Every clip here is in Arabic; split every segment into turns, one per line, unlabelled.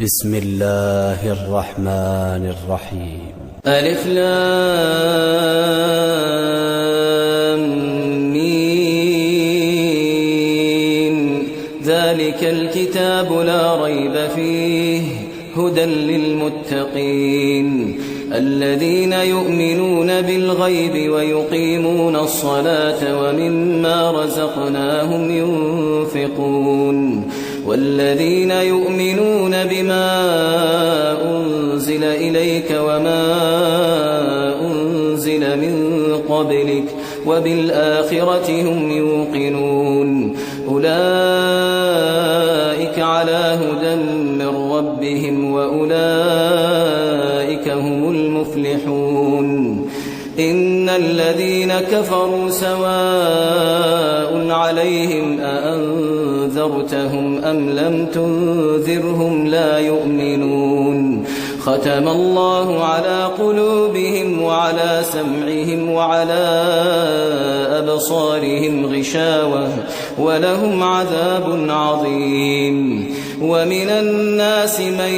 بسم الله الرحمن الرحيم.
ألف لام ميم. ذلك الكتاب لا ريب فيه هدى للمتقين الذين يؤمنون بالغيب ويقيمون الصلاة ومما رزقناهم ينفقون والذين يؤمنون بما أنزل إليك وما أنزل من قبلك وبالآخرة هم يوقنون أولئك على هدى من ربهم وأولئك هم المفلحون. إن الذين كفروا سواء عليهم أأنذرتهم أم لم تنذرهم لا يؤمنون. ختم الله على قلوبهم وعلى سمعهم وعلى أبصارهم غشاوة ولهم عذاب عظيم. ومن الناس من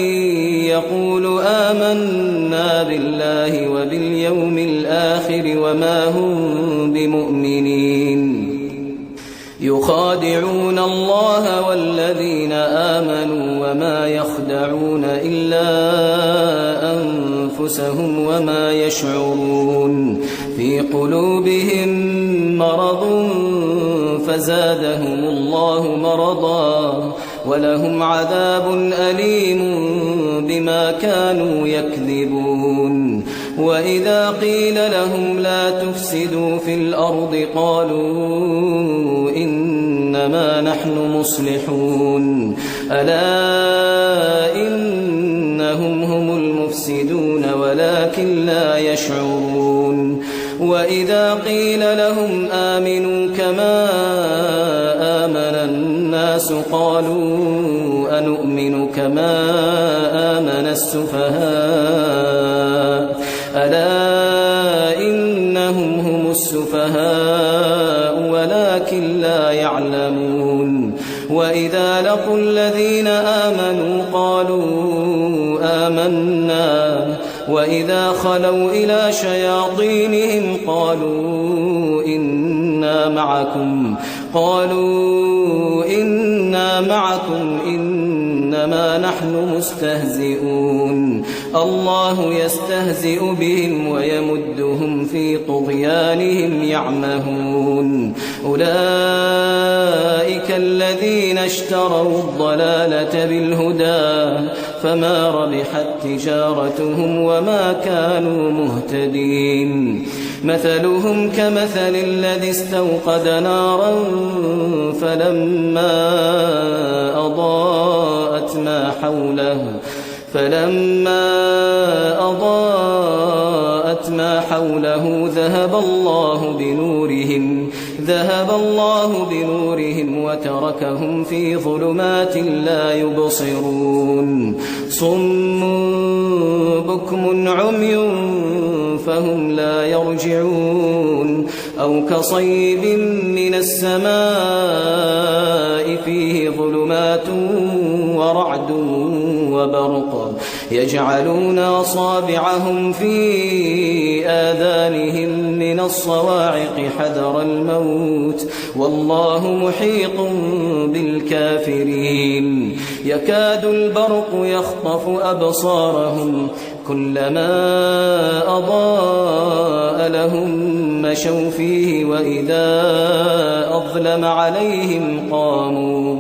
يقول آمنا بالله وباليوم الآخر وما هم بمؤمنين يخادعون الله والذين آمنوا وما يخدعون إلا أنفسهم وما يشعرون. في قلوبهم مرض فزادهم الله مرضا ولهم عذاب أليم بما كانوا يكذبون. وإذا قيل لهم لا تفسدوا في الأرض قالوا إنما نحن مصلحون ألا إنهم هم المفسدون ولكن لا يشعرون. وإذا قيل لهم آمنوا كما آمن الناس قالوا أنؤمن كما آمن السفهاء ألا إنهم هم السفهاء ولكن لا يعلمون. وإذا لقوا الذين آمنوا قالوا آمنا وإذا خلوا إلى شياطينهم قالوا إنا معكم إنما نحن مستهزئون. الله يستهزئ بهم ويمدهم في طغيانهم يعمهون. أولئك الذين اشتروا الضلالة بالهدى فما ربحت تجارتهم وما كانوا مهتدين. مثلهم كمثل الذي استوقد نارا فلما أضاءت ما حوله ذهب الله بنورهم وتركهم في ظلمات لا يبصرون. صم بكم عمي فهم لا يرجعون. أو كصيب من السماء فيه ظلمات ورعد وبرق يجعلون أصابعهم في آذانهم من الصواعق حذر الموت والله محيط بالكافرين. يكاد البرق يخطف أبصارهم كلما أضاء لهم مشوا فيه وإذا أظلم عليهم قاموا.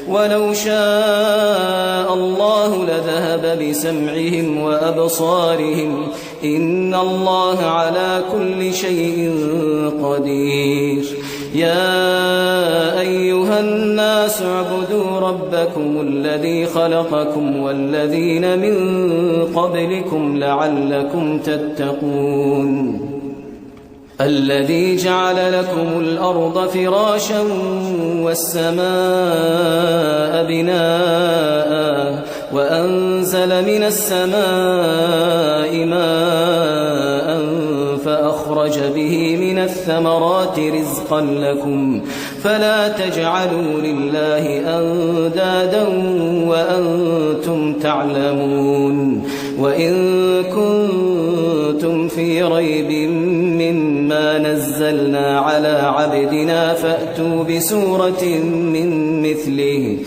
ولو شاء الله لذهب بسمعهم وأبصارهم إن الله على كل شيء قدير. يا أيها الناس اعبدوا ربكم الذي خلقكم والذين من قبلكم لعلكم تتقون. الذي جعل لكم الأرض فراشا والسماء بناء وأنزل من السماء ماء فأخرج به من الثمرات رزقا لكم فلا تجعلوا لله أندادا وأنتم تعلمون وإن كنتم في ريب مما نزلنا على عبدنا فأتوا بسورة من مثله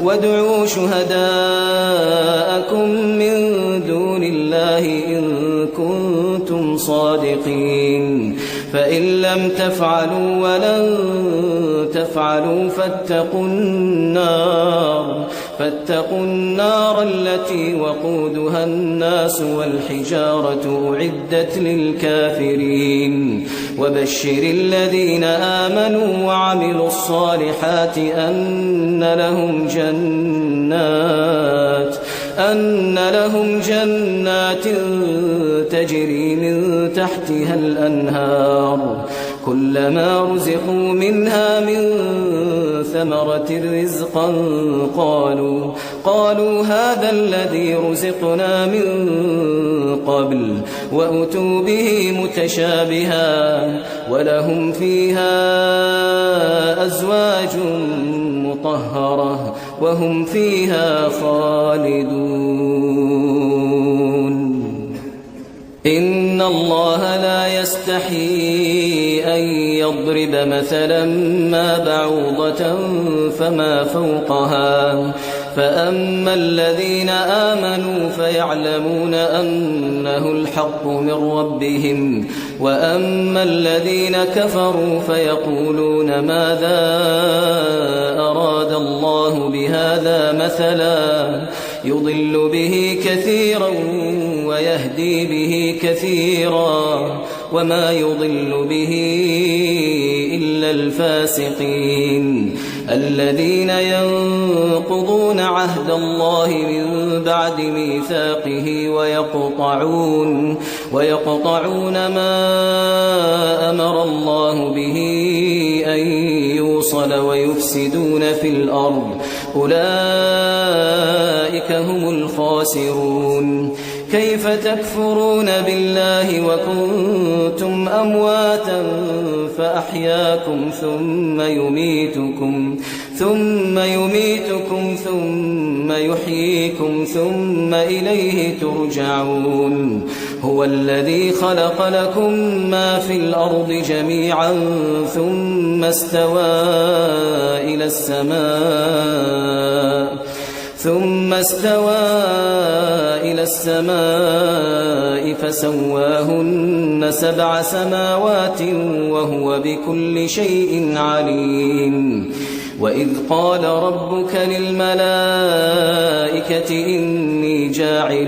وادعوا شهداءكم من دون الله إن كنتم صادقين فإن لم تفعلوا ولن تفعلوا فاتقوا النار التي وقودها الناس والحجارة أعدت للكافرين وبشر الذين آمنوا وعملوا الصالحات أن لهم جنات تجري من تحتها الأنهار كلما رزقوا منها من ثمرة رزقا قالوا هذا الذي رزقنا من قبل وأتوا به متشابها ولهم فيها أزواج مطهرة وهم فيها خالدون إن الله لا يستحيي أن يضرب مثلا ما بعوضة فما فوقها فأما الذين آمنوا فيعلمون أنه الحق من ربهم وأما الذين كفروا فيقولون ماذا أراد الله بهذا مثلا يضل به كثيرا ويهدي به كثيرا وما يضل به إلا الفاسقين الذين ينقضون عهد الله من بعد ميثاقه ويقطعون ما أمر الله به أن يوصل ويفسدون في الأرض أولئك هم الخاسرون كيف تكفرون بالله وكنتم أمواتا فأحياكم ثم يميتكم ثم يحييكم ثم إليه ترجعون هو الذي خلق لكم ما في الأرض جميعا ثم استوى إلى السماء فسواهن 7 سماوات وهو بكل شيء عليم وإذ قال ربك للملائكة إني جاعل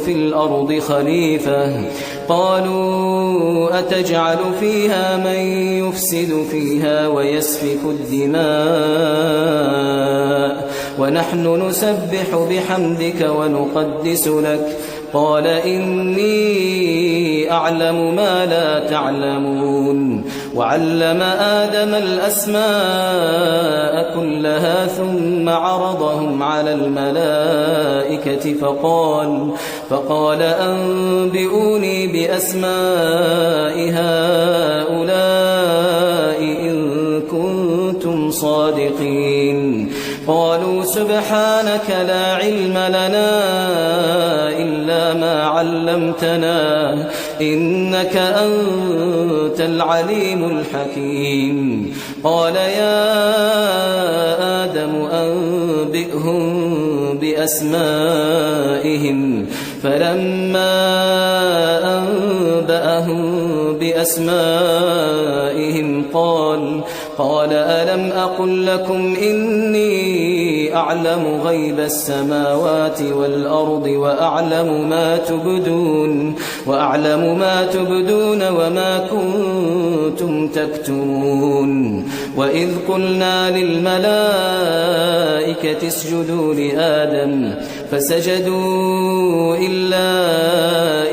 في الأرض خليفة قالوا أتجعل فيها من يفسد فيها ويسفك الدماء ونحن نسبح بحمدك ونقدس لك قال إني أعلم ما لا تعلمون وعلم آدم الأسماء كلها ثم عرضهم على الملائكة فقال أنبئوني بأسماء هؤلاء إن كنتم صادقين قالوا سبحانك لا علم لنا إلا ما علمتنا إنك أنت العليم الحكيم قال يا آدم أنبئهم بأسمائهم فلما أنبأهم بأسمائهم قال ألم أقل لكم إني أعلم غيب السماوات والأرض وأعلم ما تبدون وما كنتم تكتمون وإذ قلنا للملائكة اسجدوا لآدم فسجدوا إلا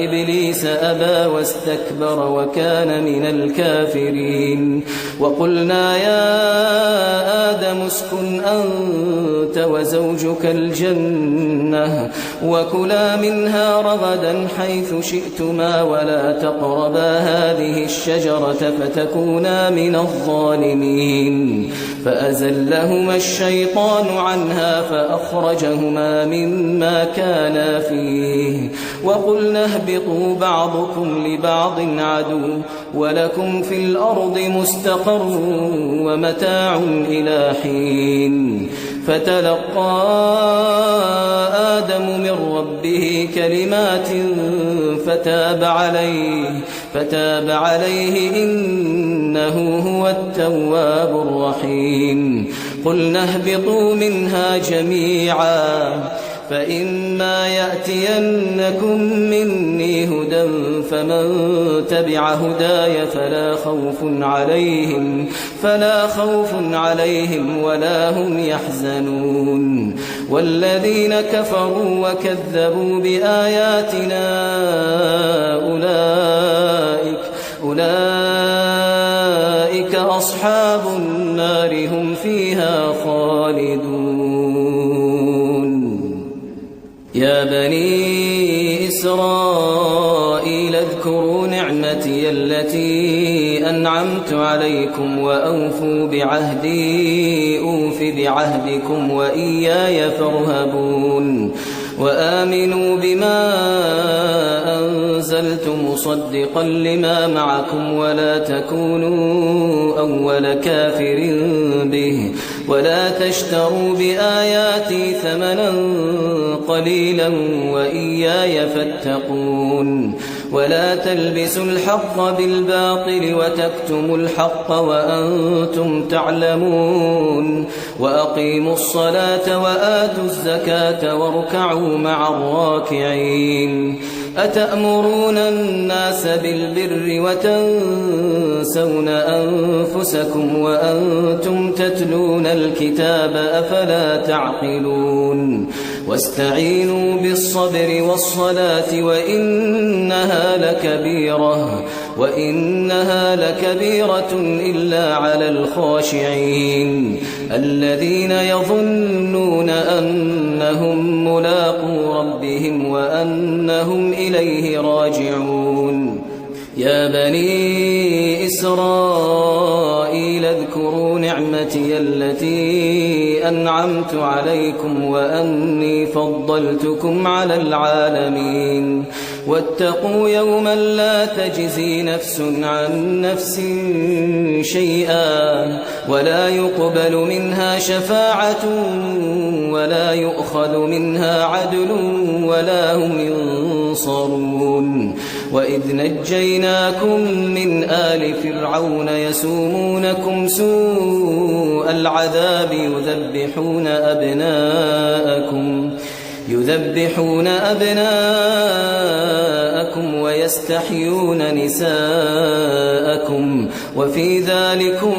إبليس أبى واستكبر وكان من الكافرين وقلنا يا آدم اسكن أنت وزوجك الجنة وكلا منها رغدا حيث شئتما ولا تقربا هذه الشجرة فتكونا من الظالمين فأزلهما الشيطان عنها فأخرجهما مما كانا فيه وقلنا اهبطوا بعضكم لبعض عدو ولكم في الأرض مستقر ومتاع إلى حين فتلقى آدم من ربه كلمات فتاب عليه إنه هو التواب الرحيم قلنا اهبطوا منها جميعا فإما يأتينكم مني هدى فمن تبع هداي فلا خوف عليهم ولا هم يحزنون والذين كفروا وكذبوا بآياتنا أولئك أصحاب النار هم فيها خالدون يا بني إسرائيل اذكروا نعمتي التي أنعمت عليكم وأوفوا بعهدي أوف بعهدكم وإياي فارهبون وآمنوا بما أنزلت مصدقا لما معكم ولا تكونوا أول كافر به ولا تشتروا بآياتي ثمنا قليلا وإياي فاتقون ولا تلبسوا الحق بالباطل وتكتموا الحق وأنتم تعلمون وأقيموا الصلاة وآتوا الزكاة واركعوا مع الراكعين أتأمرون الناس بالبر وتنسون أنفسكم وأنتم تتلون الكتاب أفلا تعقلون واستعينوا بالصبر والصلاة وإنها لكبيرة إلا على الخاشعين الذين يظنون أنهم ملاقو ربهم وأنهم إليه راجعون يا بني إسرائيل اذكروا نعمتي التي أنعمت عليكم وأني فضلتكم على العالمين واتقوا يوما لا تجزي نفس عن نفس شيئا ولا يقبل منها شفاعة ولا يؤخذ منها عدل ولا هم ينصرون وإذ نجيناكم من آل فرعون يسومونكم سوء العذاب يذبحون أبناءكم ويستحيون نساءكم وفي ذلكم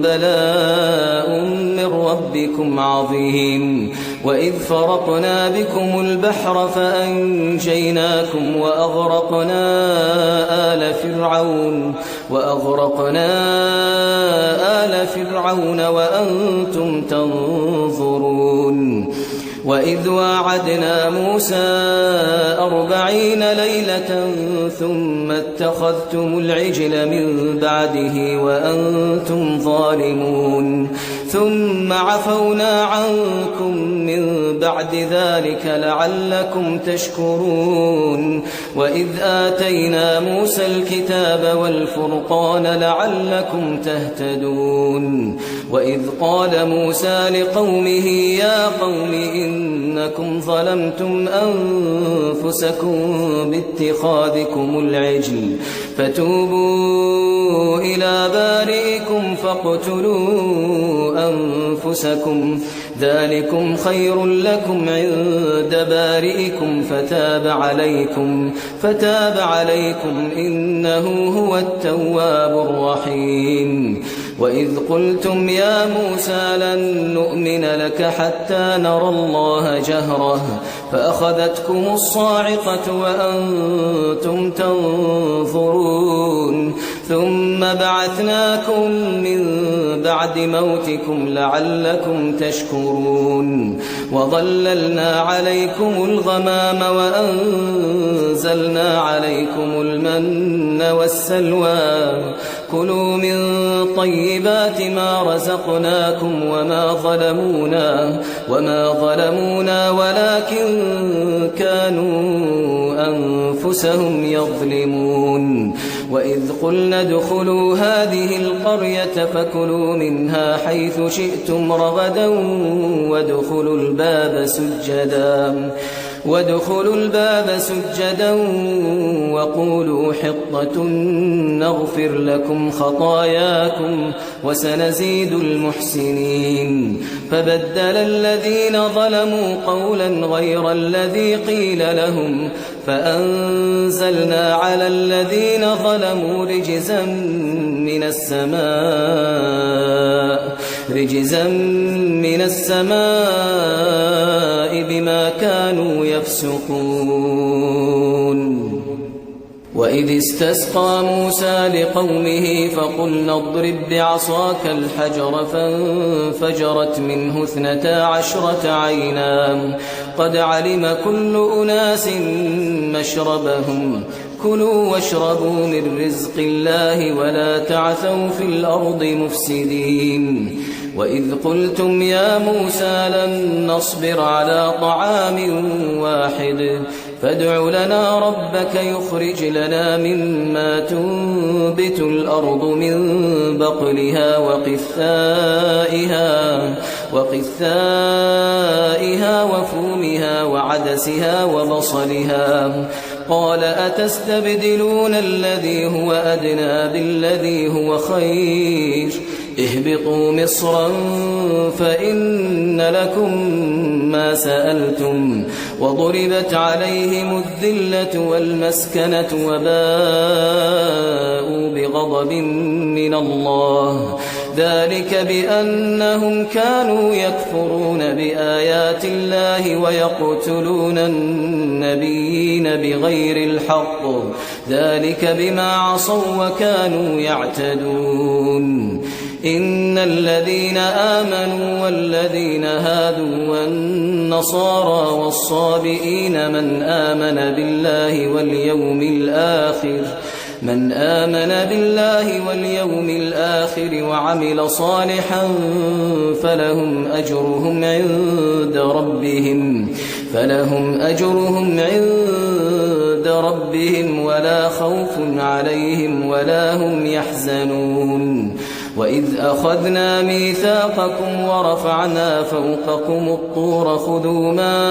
بلاء من ربكم عظيم وإذ فرقنا بكم البحر فأنجيناكم وأغرقنا آل فرعون وأنتم تنظرون وإذ واعدنا موسى 40 ليلة ثم اتخذتم العجل من بعده وأنتم ظالمون ثم عفونا عنكم من بعد ذلك لعلكم تشكرون وإذ آتينا موسى الكتاب والفرقان لعلكم تهتدون وإذ قال موسى لقومه يا قوم إنكم ظلمتم أنفسكم باتخاذكم العجل فتوبوا إلى بارئكم فاقتلوا أنفسكم ذلكم خير لكم عند بارئكم فتاب عليكم إنه هو التواب الرحيم وإذ قلتم يا موسى لن نؤمن لك حتى نرى الله جهرة فأخذتكم الصاعقة وأنتم تنظرون ثم بعثناكم من بعد موتكم لعلكم تشكرون وظللنا عليكم الغمام وأنزلنا عليكم المن والسلوى كلوا من طيبات ما رزقناكم وما ظلمونا ولكن كانوا أنفسهم يظلمون وإذ قلنا ادخلوا هذه القرية فكلوا منها حيث شئتم رغدا وادخلوا الباب سجدا وقولوا حطة نغفر لكم خطاياكم وسنزيد المحسنين فبدل الذين ظلموا قولا غير الذي قيل لهم فأنزلنا على الذين ظلموا رجزا من السماء بما كانوا يفسقون وإذ استسقى موسى لقومه فقلنا اضرب بعصاك الحجر فانفجرت منه 12 عينا قد علم كل أناس مشربهم كلوا واشربوا من رزق الله ولا تعثوا في الأرض مفسدين وإذ قلتم يا موسى لن نصبر على طعام واحد فادع لنا ربك يخرج لنا مما تنبت الأرض من بقلها وقثائها وفومها وعدسها وبصلها قال أتستبدلون الذي هو أدنى بالذي هو خير اهبطوا مصرا فإن لكم ما سألتم وضربت عليهم الذلة والمسكنة وباءوا بغضب من الله ذلك بأنهم كانوا يكفرون بآيات الله ويقتلون النبيين بغير الحق ذلك بما عصوا وكانوا يعتدون إن الذين آمنوا والذين هادوا والنصارى والصابئين من آمن بالله واليوم الآخر وعمل صالحا فلهم أجرهم عند ربهم ولا خوف عليهم ولا هم يحزنون وإذ أخذنا ميثاقكم ورفعنا فوقكم الطور خذوا ما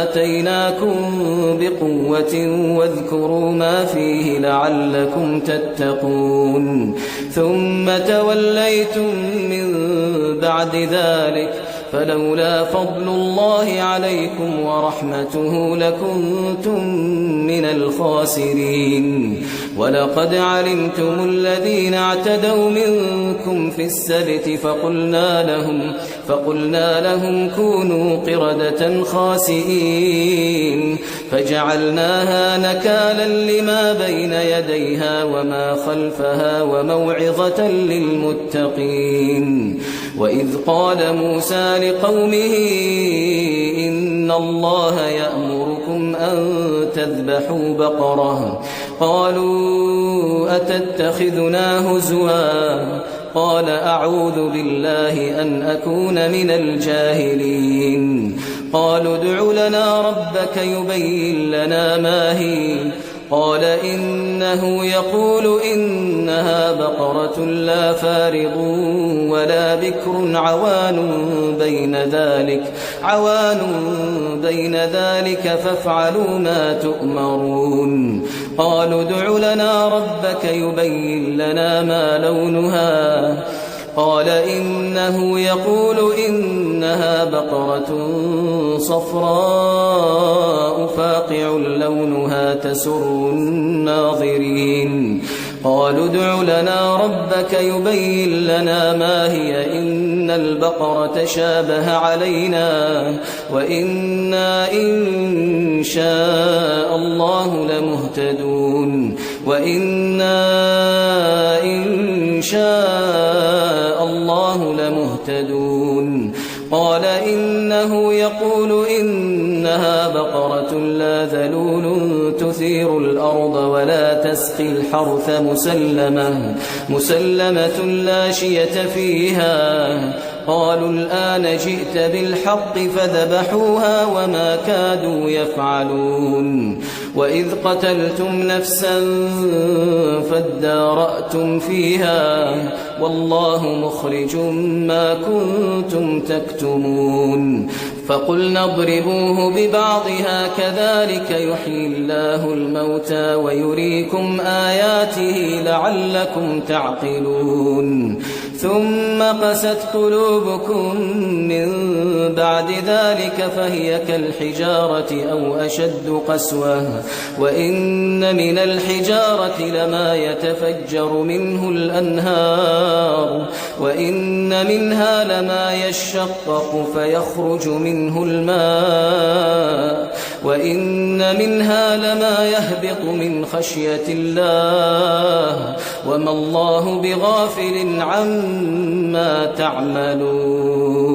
آتيناكم بقوة واذكروا ما فيه لعلكم تتقون ثم توليتم من بعد ذلك فلولا فضل الله عليكم ورحمته لكنتم من الخاسرين ولقد علمتم الذين اعتدوا منكم في السبت فقلنا لهم كونوا قردة خاسئين فجعلناها نكالا لما بين يديها وما خلفها وموعظة للمتقين وإذ قال موسى لقومه إن الله يأمركم أن تذبحوا بقرة قالوا أتتخذنا هزوا قال أعوذ بالله أن أكون من الجاهلين قالوا ادع لنا ربك يبين لنا ما هي قال إنه يقول إنها بقرة لا فارض ولا بكر عوان بين ذلك فافعلوا ما تؤمرون قالوا ادع لنا ربك يبين لنا ما لونها قال إنه يقول إنها بقرة صفراء فاقع لونها تسر الناظرين. قالوا ادع لنا ربك يبين لنا ما هي إن البقرة تشابه علينا وإنا إن شاء الله لمهتدون قال إنه يقول إنها بقرة لا ذلول تثير الأرض ولا تسقي الحرث مسلمة لا شية فيها. قالوا الآن جئت بالحق فذبحوها وما كادوا يفعلون. وإذ قتلتم نفسا فادارأتم فيها والله مخرج ما كنتم تكتمون. فقلنا اضربوه ببعضها كذلك يحيي الله الموتى ويريكم آياته لعلكم تعقلون. ثم قست قلوبكم من بعد ذلك فهي كالحجارة أو أشد قسوة وإن من الحجارة لما يتفجر منه الأنهار وإن منها لما يشقق فيخرج منه الماء وإن منها لما يهبط من خشية الله وما الله بغافل عما تعملون.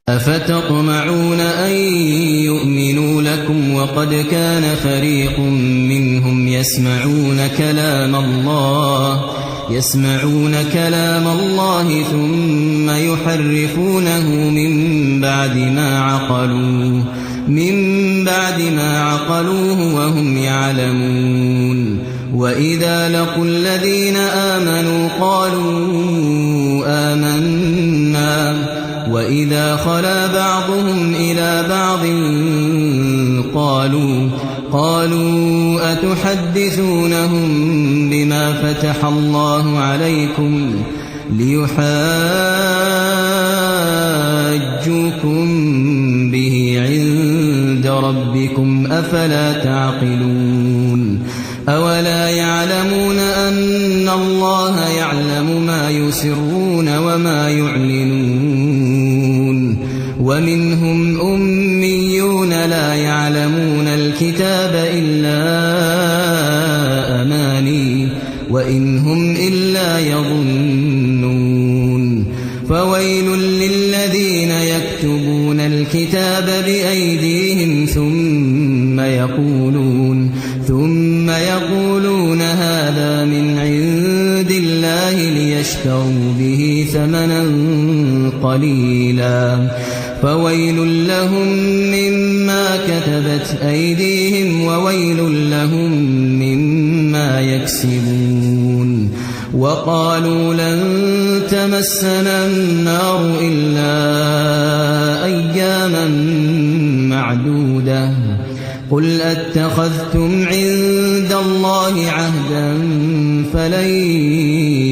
أفتطمعون أن يؤمنوا لكم وقد كان فريق منهم يسمعون كلام الله ثم يحرفونه من بعد ما عقلوه وهم يعلمون. وإذا لقوا الذين آمنوا قالوا آمنا وإذا خلا بعضهم إلى بعض قالوا أتحدثونهم بما فتح الله عليكم ليحاجوكم به عند ربكم أفلا تعقلون. أولا يعلمون أن الله يعلم ما يسرون وما يعلنون. ومنهم أميون لا يعلمون الكتاب إلا أماني وإن هم إلا يظنون. فويل للذين يكتبون الكتاب بأيديهم ثم يقولون هذا من عند الله ليشتروا به ثمنا قليلا فويل لهم مما كتبت أيديهم وويل لهم مما يكسبون. وقالوا لن تمسنا النار إلا أياما معدودة قل أتخذتم عند الله عهدا فلن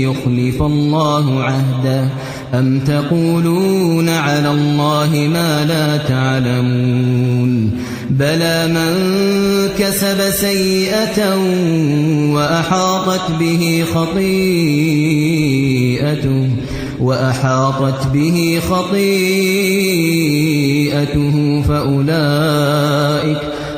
يخلف الله عهده أم تقولون على الله ما لا تعلمون. بلى من كسب سيئة وأحاطت به خطيئته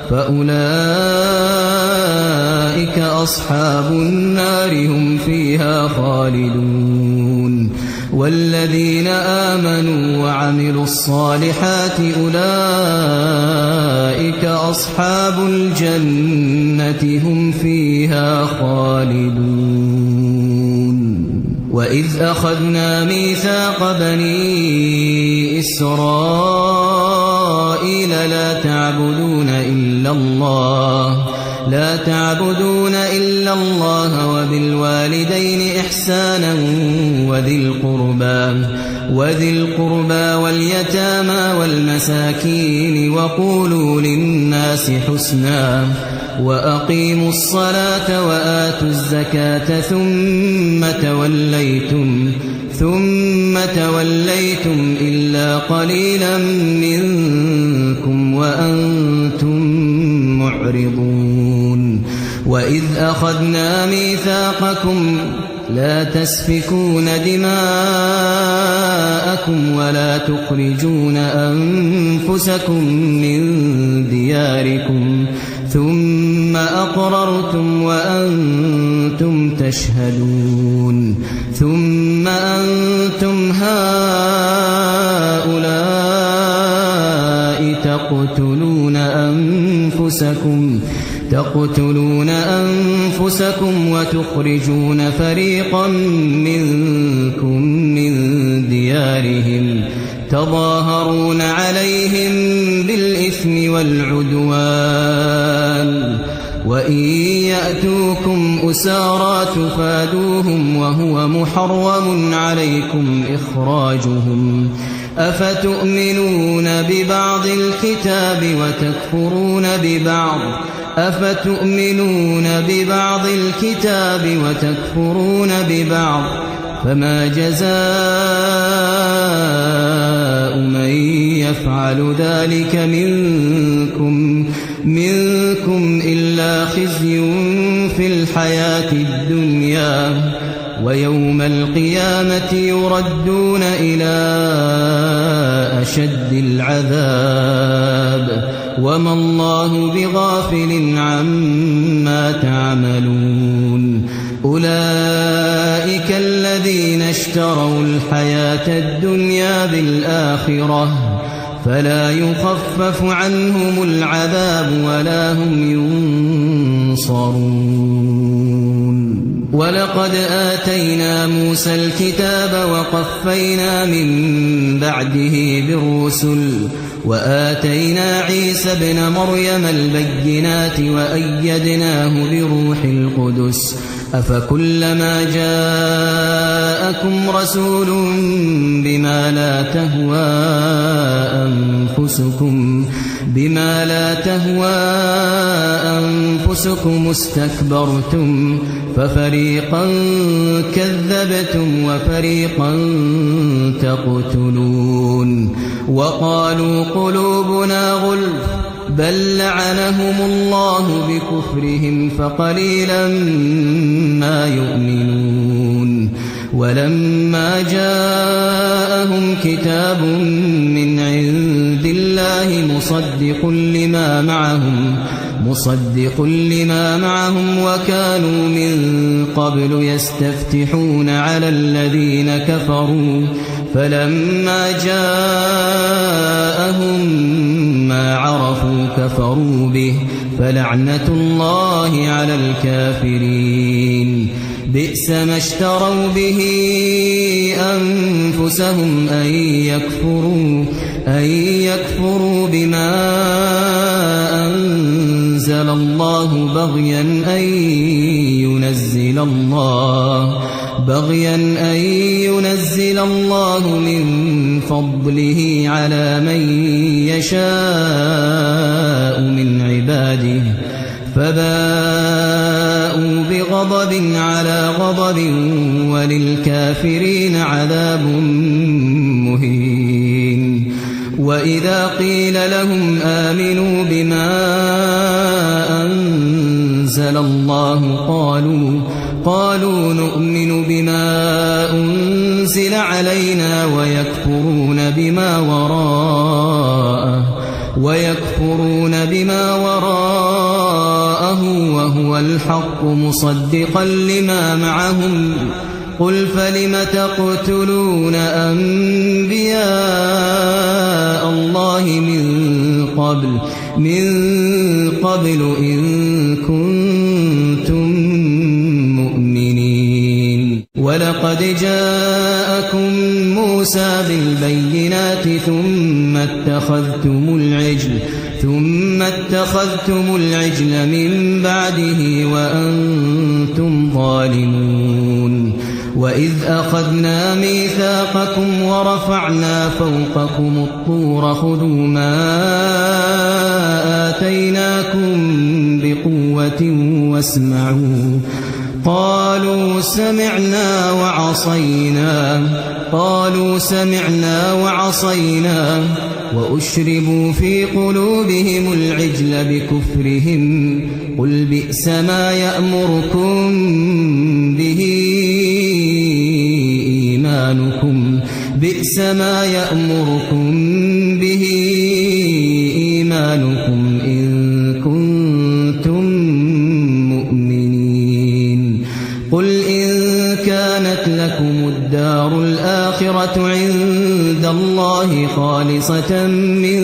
فأولئك أصحاب النار هم فيها خالدون. والذين آمنوا وعملوا الصالحات أولئك أصحاب الجنة هم فيها خالدون. وإذ أخذنا ميثاق بني إسرائيل لا تعبدون إلا الله وبالوالدين إحسانا وذي القربى واليتامى والمساكين وقولوا للناس حسنا وأقيموا الصلاة وآتوا الزكاة ثم توليتم إلا قليلا منكم وأنتم معرضون. وإذ أخذنا ميثاقكم لا تسفكون دماءكم ولا تخرجون أنفسكم من دياركم ثم أقررتم وأنتم تشهدون ثم أنتم هؤلاء تقتلون أنفسكم وتخرجون فريقا منكم من ديارهم تظاهرون عليهم بالإثم والعدوان وإن يأتوكم أسارى تفادوهم وهو محرم عليكم إخراجهم أفتؤمنون ببعض الكتاب وتكفرون ببعض فما جزاء من يفعل ذلك منكم إلا خزي في الحياة الدنيا ويوم القيامة يردون إلى أشد العذاب وما الله بغافل عما تعملون أولئك الذين اشتروا الحياة الدنيا بالآخرة فلا يخفف عنهم العذاب ولا هم ينصرون ولقد آتينا موسى الكتاب وقفينا من بعده بالرسل وآتينا عيسى ابن مريم البينات وأيدناه بروح القدس أفكلما جاءكم رسول بما لا تهوى أنفسكم استكبرتم ففريقا كذبتم وفريقا تقتلون وقالوا قلوبنا غلف بل لعنهم الله بكفرهم فقليلا ما يؤمنون ولما جاءهم كتاب من عند الله مصدق لما معهم وكانوا من قبل يستفتحون على الذين كفروا فلما جاءهم ما عرفوا كفروا به فلعنة الله على الكافرين بئس ما اشتروا به أنفسهم أن يكفروا بما أنزل الله بغيا أن ينزل الله من فضله على من يشاء من عباده فباءوا بغضب على غضب وللكافرين عذاب مهين وإذا قيل لهم آمنوا بما أنزل الله قالوا نؤمن بما أنزل علينا ويكفرون بما وراءه وهو الحق مصدقا لما معهم قل فلم تقتلون أنبياء الله من قبل إن كنتم مؤمنين ولقد جاءكم موسى بالبينات ثم اتخذتم العجل من بعده وأنتم ظالمون وإذ أخذنا ميثاقكم ورفعنا فوقكم الطور خذوا ما آتيناكم بقوة واسمعوا قالوا سمعنا وعصينا وأشربوا في قلوبهم العجل بكفرهم قل بئس ما يأمركم به إيمانكم إن كنتم مؤمنين قل إن كانت لكم الدار الآخرة عند الله خالصة من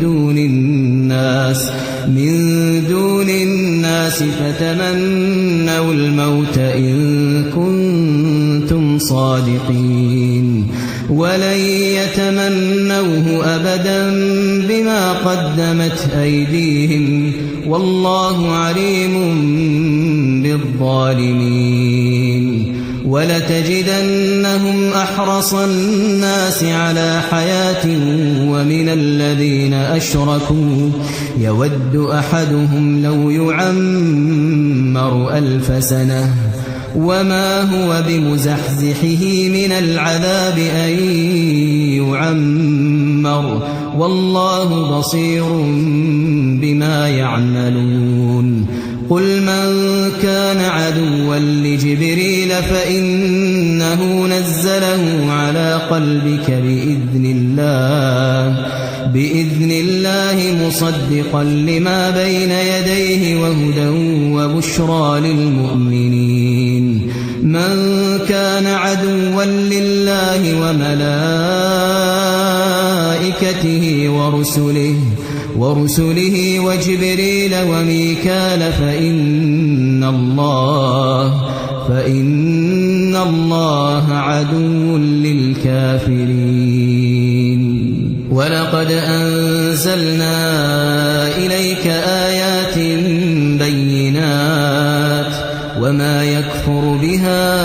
دون الناس فتمنوا الموت إن كنتم صادقين ولن يتمنوه أبدا بما قدمت أيديهم والله عليم بالظالمين ولتجدنهم أحرص الناس على حياة ومن الذين أشركوا يود أحدهم لو يعمر 1000 سنة وما هو بمزحزحه من العذاب أن يعمر والله بصير بما يعملون قل من كان عدوا لجبريل فإنه نزله على قلبك بإذن الله مصدقا لما بين يديه وهدى وبشرى للمؤمنين من كان عدوا لله وملائكته ورسله وجبريل وميكال فإن الله عدو للكافرين ولقد أنزلنا إليك آيات بينات وما يكفر بها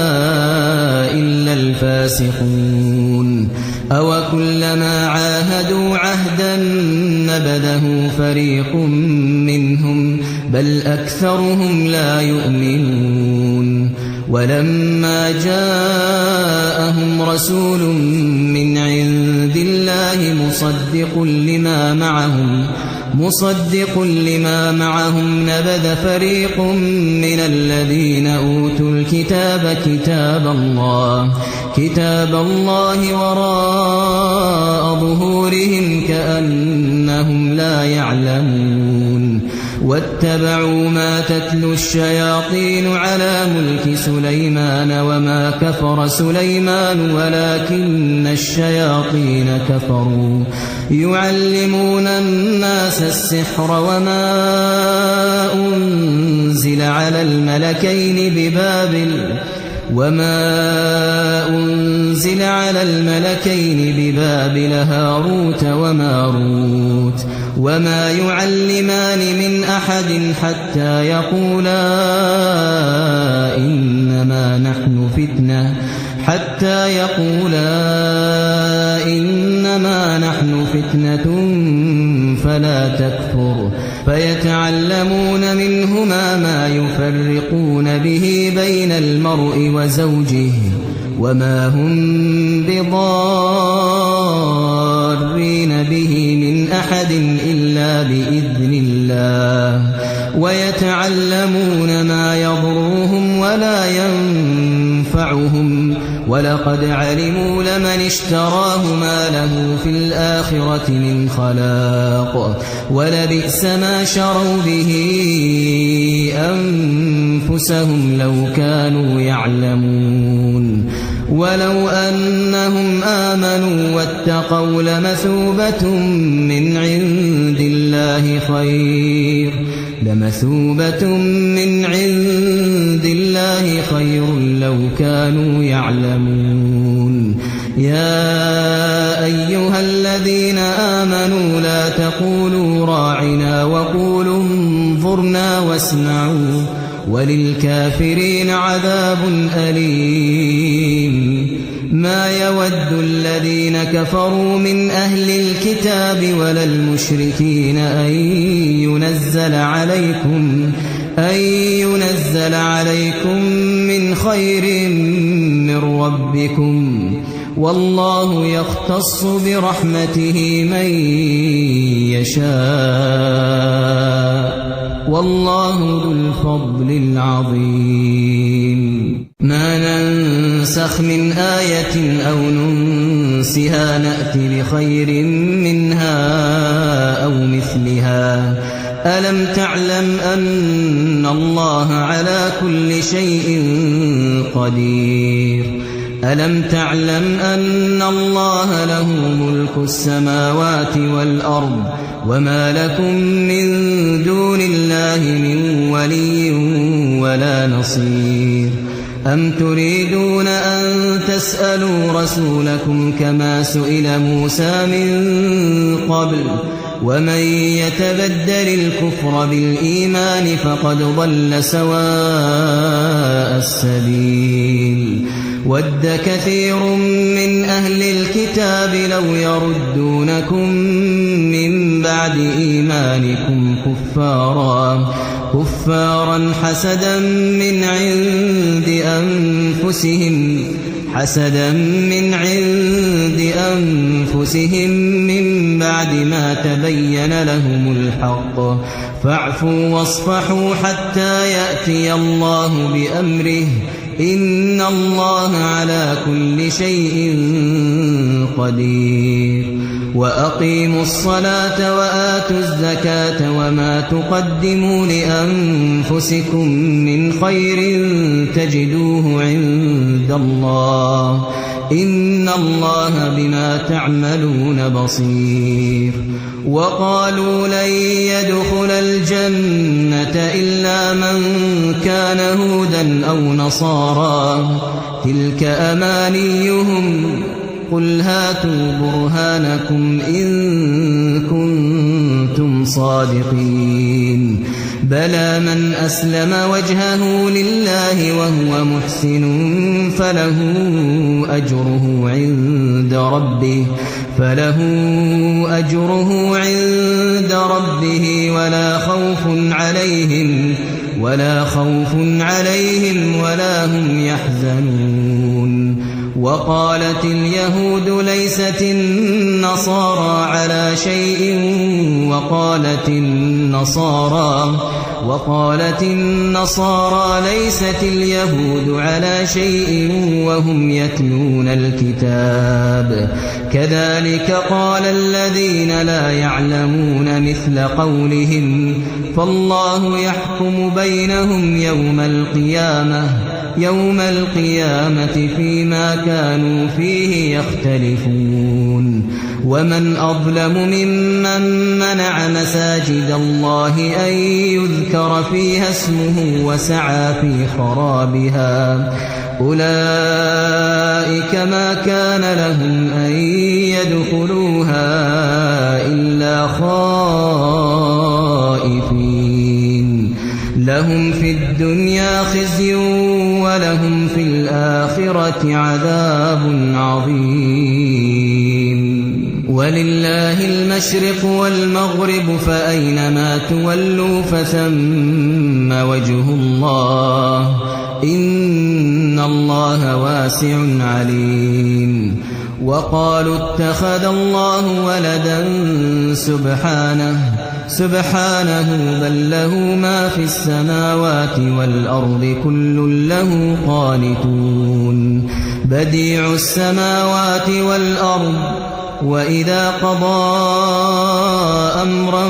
إلا الفاسقون أوكلما عاهدوا عهدا نبذه فريق منهم بل أكثرهم لا يؤمنون ولما جاءهم رسول من عند الله مصدق لما معهم نبذ فريق من الذين أوتوا الكتاب كتاب الله وراء ظهورهم كأنهم لا يعلمون واتبعوا ما تتلو الشياطين على ملك سليمان وما كفر سليمان ولكن الشياطين كفروا يعلمون الناس السحر وما أنزل على الملكين ببابل هاروت وماروت وما يعلمان من أحد حتى يقولا إنما نحن فتنة فلا تكفر فيتعلمون منهما ما يفرقون به بين المرء وزوجه وما هم بضارين به من أحد إلا بإذن الله ويتعلمون ما يضرهم ولا ينفعهم ولقد علموا لمن اشتراه ما له في الآخرة من خلاق ولبئس ما شروا به أنفسهم لو كانوا يعلمون ولو أنهم آمنوا واتقوا لمثوبة من عند الله خير لو كانوا يعلمون يا أيها الذين آمنوا لا تقولوا راعنا وقولوا انظرنا واسمعوا وللكافرين عذاب أليم ما يود الذين كفروا من أهل الكتاب ولا المشركين أن ينزل عليكم من خير من ربكم والله يختص برحمته من يشاء والله ذو الفضل العظيم ما ننسخ من آية أو ننسها نأت بخير منها أو مثلها ألم تعلم أن الله على كل شيء قدير ألم تعلم أن الله له ملك السماوات والأرض وما لكم من دون الله من ولي ولا نصير أم تريدون أن تسألوا رسولكم كما سئل موسى من قبل ومن يتبدل الكفر بالإيمان فقد ضل سواء السبيل ود كثير من أهل الكتاب لو يردونكم من بعد إيمانكم كفارا حسدا من عند أنفسهم من بعد ما تبين لهم الحق فاعفوا واصفحوا حتى يأتي الله بأمره إن الله على كل شيء قدير وأقيموا الصلاة وآتوا الزكاة وما تقدموا لأنفسكم من خير تجدوه عند الله إن الله بما تعملون بصير وقالوا لن يدخل الجنة إلا من كان هودا أو نصارى تلك أمانيهم قل هاتوا برهانكم إن كنتم صادقين بلى من أسلم وجهه لله وهو محسن فله أجره عند ربه ولا خوف عليهم ولا هم يحزنون وقالت اليهود ليست النصارى على شيء وقالت النصارى ليست اليهود على شيء وهم يتلون الكتاب كذلك قال الذين لا يعلمون مثل قولهم فالله يحكم بينهم يوم القيامة فيما كانوا فيه يختلفون ومن أظلم ممن منع مساجد الله أن يذكر فيها اسمه وسعى في خرابها أولئك ما كان لهم أن يدخلوها إلا خائفين لهم في الدنيا خزي ولهم في الآخرة عذاب عظيم ولله المشرق والمغرب فأينما تولوا فثم وجه الله إن الله واسع عليم وقالوا اتخذ الله ولدا سبحانه بل له ما في السماوات والأرض كل له قانتون بديع السماوات والأرض وإذا قضى أمرا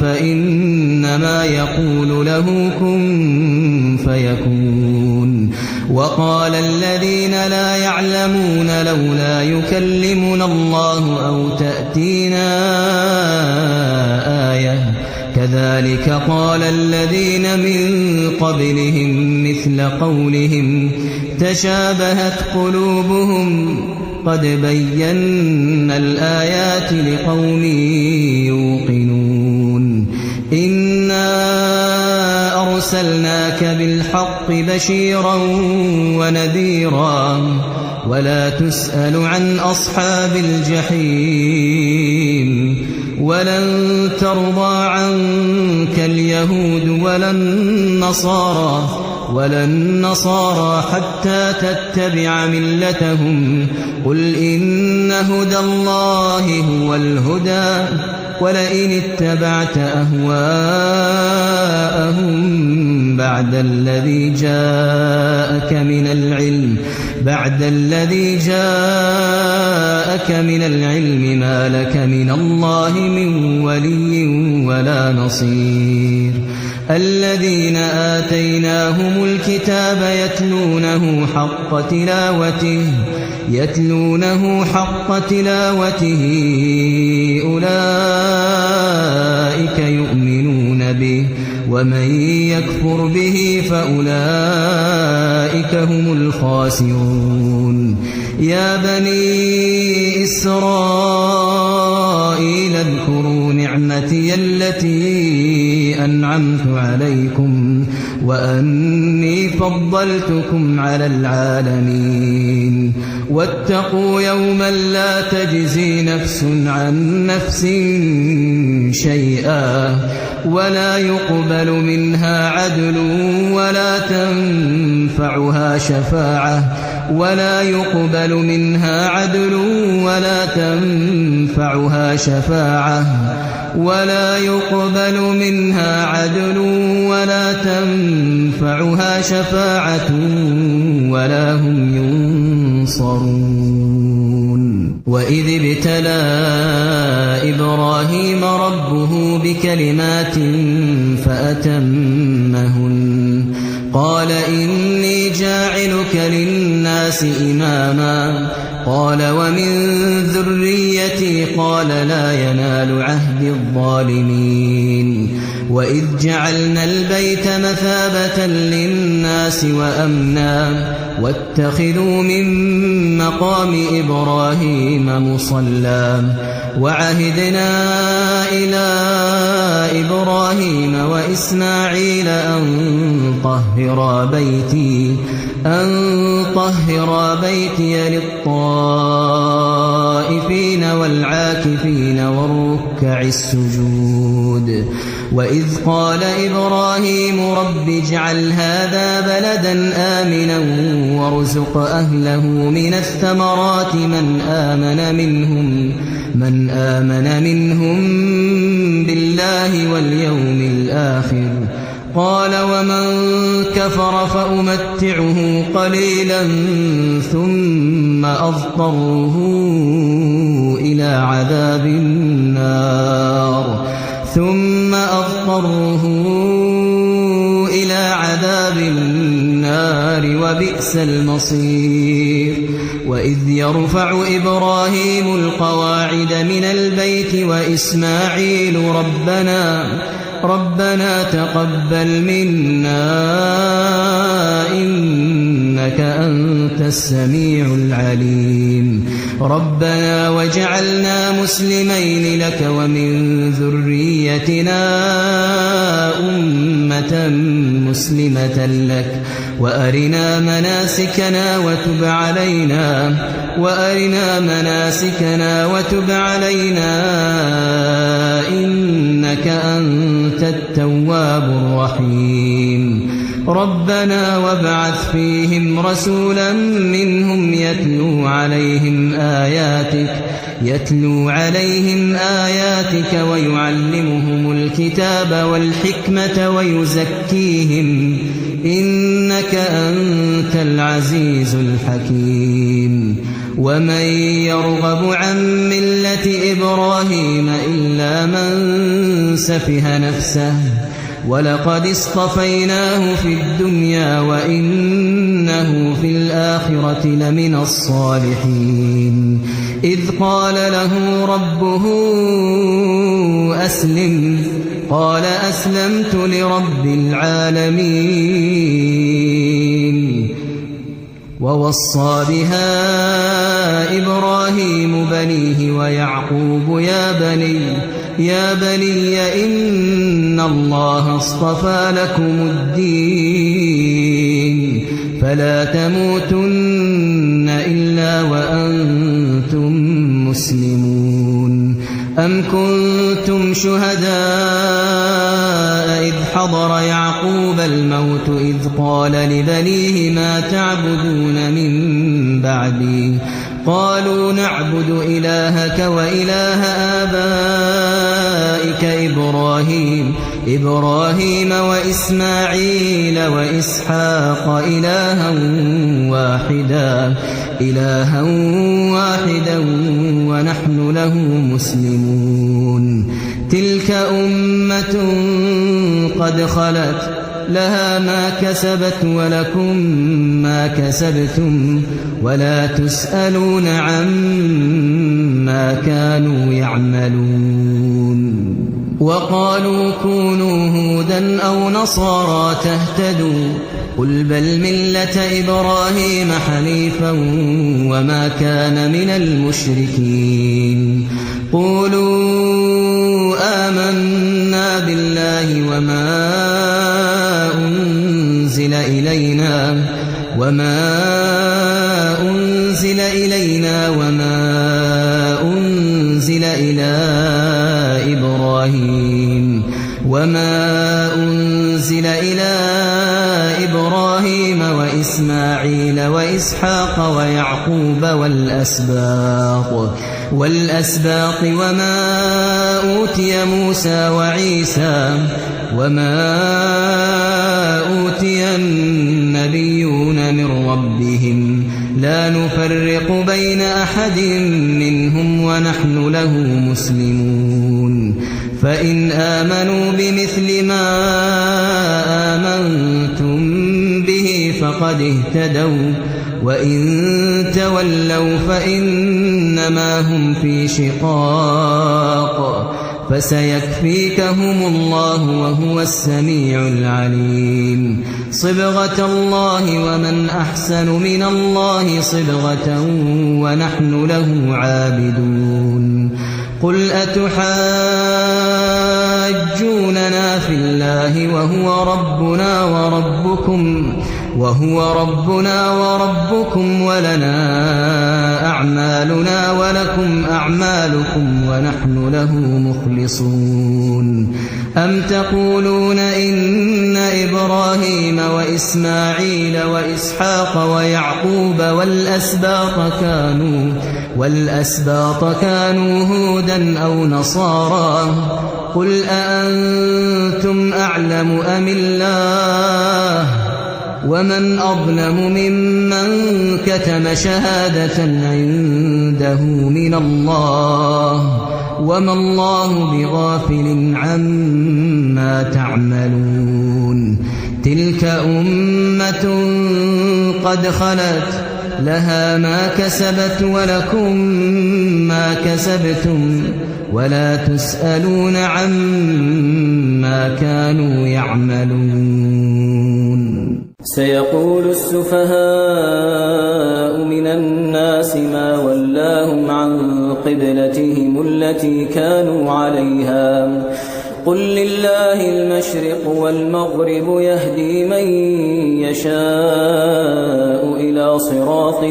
فإنما يقول له كن فيكون وقال الذين لا يعلمون لولا يكلمنا الله أو تأتينا آية كذلك قال الذين من قبلهم مثل قولهم تشابهت قلوبهم قد بينا الآيات لقوم يوقنون إنا أرسلناك بالحق بشيرا ونذيرا ولا تسأل عن أصحاب الجحيم ولن ترضى عنك اليهود ولا النصارى ولا النصارى حتى تتبع ملتهم قل إن هدى الله هو الهدى ولئن اتبعت أهواءهم بعد الذي جاءك من العلم ما لك من الله من ولي ولا نصير الذين آتيناهم الكتاب يتلونه حق تلاوته أولئك يؤمنون به ومن يكفر به فأولئك هم الخاسرون يا بني إسرائيل اذكروا نعمتي التي أنعمت عليكم وأني فضلتكم على العالمين واتقوا يوما لا تجزي نفس عن نفس شيئا ولا يقبل منها عدل ولا تنفعها شفاعة ولا هم ينصرون وإذ ابتلى إبراهيم ربه بكلمات فأتمهن قال إني جاعلك للناس إماما قال ومن ذريتي قال لا ينال عهد الظالمين وإذ جعلنا البيت مثابة للناس وأمنا واتخذوا من مقام إبراهيم مصلى وعهدنا إلى إبراهيم وإسماعيل أن طهر بيتي للطائفين والعاكفين والركع السجود وإذ قال إبراهيم رب اجعل هذا بلدا آمنا وارزق أهله من الثمرات من آمن منهم بالله واليوم الآخر قال ومن كفر فأمتعه قليلا ثم أضطره إلى عذاب النار وبئس المصير وإذ يرفع إبراهيم القواعد من البيت وإسماعيل ربنا تقبل منا إنك أنت السميع العليم ربنا واجعلنا مسلمين لك ومن ذريتنا أمة مسلمة لك وأرنا مناسكنا وتب علينا إنك أنت التواب الرحيم ربنا وابعث فيهم رسولا منهم يتلو عليهم آياتك ويعلمهم الكتاب والحكمة ويزكيهم إنك أنت العزيز الحكيم ومن يرغب عن ملة إبراهيم إلا من سفه نفسه ولقد اصطفيناه في الدنيا وإنه في الآخرة لمن الصالحين إذ قال له ربه أسلم قال أسلمت لرب العالمين ووصى بها إبراهيم بنيه ويعقوب يا بني إن الله اصطفى لكم الدين فلا تموتن إلا وأنتم مسلمون أم كنتم شهداء إذ حضر يعقوب الموت إذ قال لبنيه ما تعبدون من بعدي قالوا نعبد إلهك وإله آبائك إبراهيم وإسماعيل وإسحاق إلها واحدا ونحن له مسلمون تلك أمة قد خلت لها ما كسبت ولكم ما كسبتم ولا تسألون عما كانوا يعملون وقالوا كونوا هودا أو نصارى تهتدوا قل بل ملة إبراهيم حنيفا وما كان من المشركين قولوا آمنا بالله وما أنزل إلينا وما أنزل إلى إبراهيم وإسماعيل وإسحاق ويعقوب والأسباط وما أوتي موسى وعيسى وما أوتي النبيون من ربهم لا نفرق بين أحد منهم ونحن له مسلمون فإن آمنوا بمثل ما آمنتم به فقد اهتدوا وإن تولوا فإنما هم في شقاق فسيكفيكهم الله وهو السميع العليم صبغة الله ومن أحسن من الله صبغة ونحن له عابدون قل أتحاجوننا في الله وهو ربنا وربكم ولنا أعمالنا ولكم أعمالكم ونحن له مخلصون أم تقولون إن إبراهيم وإسماعيل وإسحاق ويعقوب والأسباط كانوا هودا أو نصارى قل أأنتم أعلم أم الله ومن أظلم ممن كتم شهادة عنده من الله وما الله بغافل عما تعملون تلك أمة قد خلت لها ما كسبت ولكم ما كسبتم ولا تسألون عما كانوا يعملون
سيقول السفهاء من الناس ما ولاهم عن قبلتهم التي كانوا عليها قل لله المشرق والمغرب يهدي من يشاء إلى صراط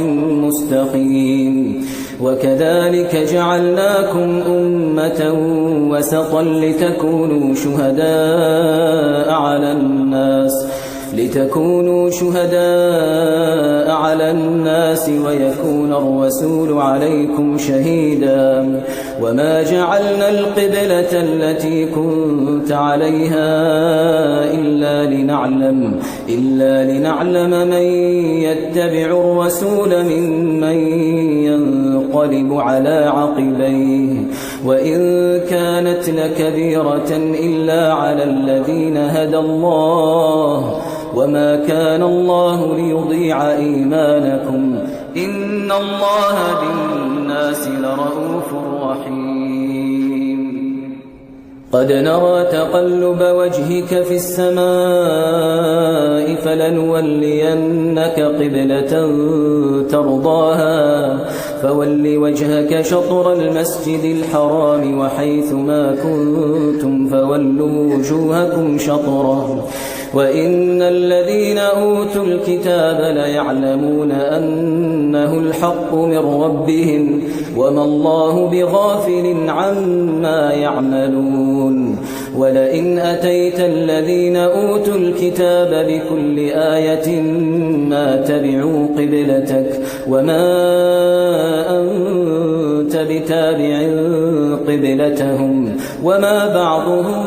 مستقيم وكذلك جعلناكم أمة وسطا لتكونوا شهداء على الناس ويكون الرسول عليكم شهيدا وما جعلنا القبلة التي كنت عليها إلا لنعلم من يتبع الرسول ممن ينقلب على عقبيه وإن كانت لكبيرة إلا على الذين هدى الله وما كان الله ليضيع إيمانكم إن الله بالناس لرءوف رحيم قد نرى تقلب وجهك في السماء فلنولينك قبلة ترضاها فول وجهك شطر المسجد الحرام وحيث ما كنتم فولوا وجوهكم شطره وإن الذين أوتوا الكتاب ليعلمون أنه الحق من ربهم وما الله بغافل عما يعملون ولئن أتيت الذين أوتوا الكتاب بكل آية ما تبعوا قبلتك وما أنت بتابع قبلتهم وما بعضهم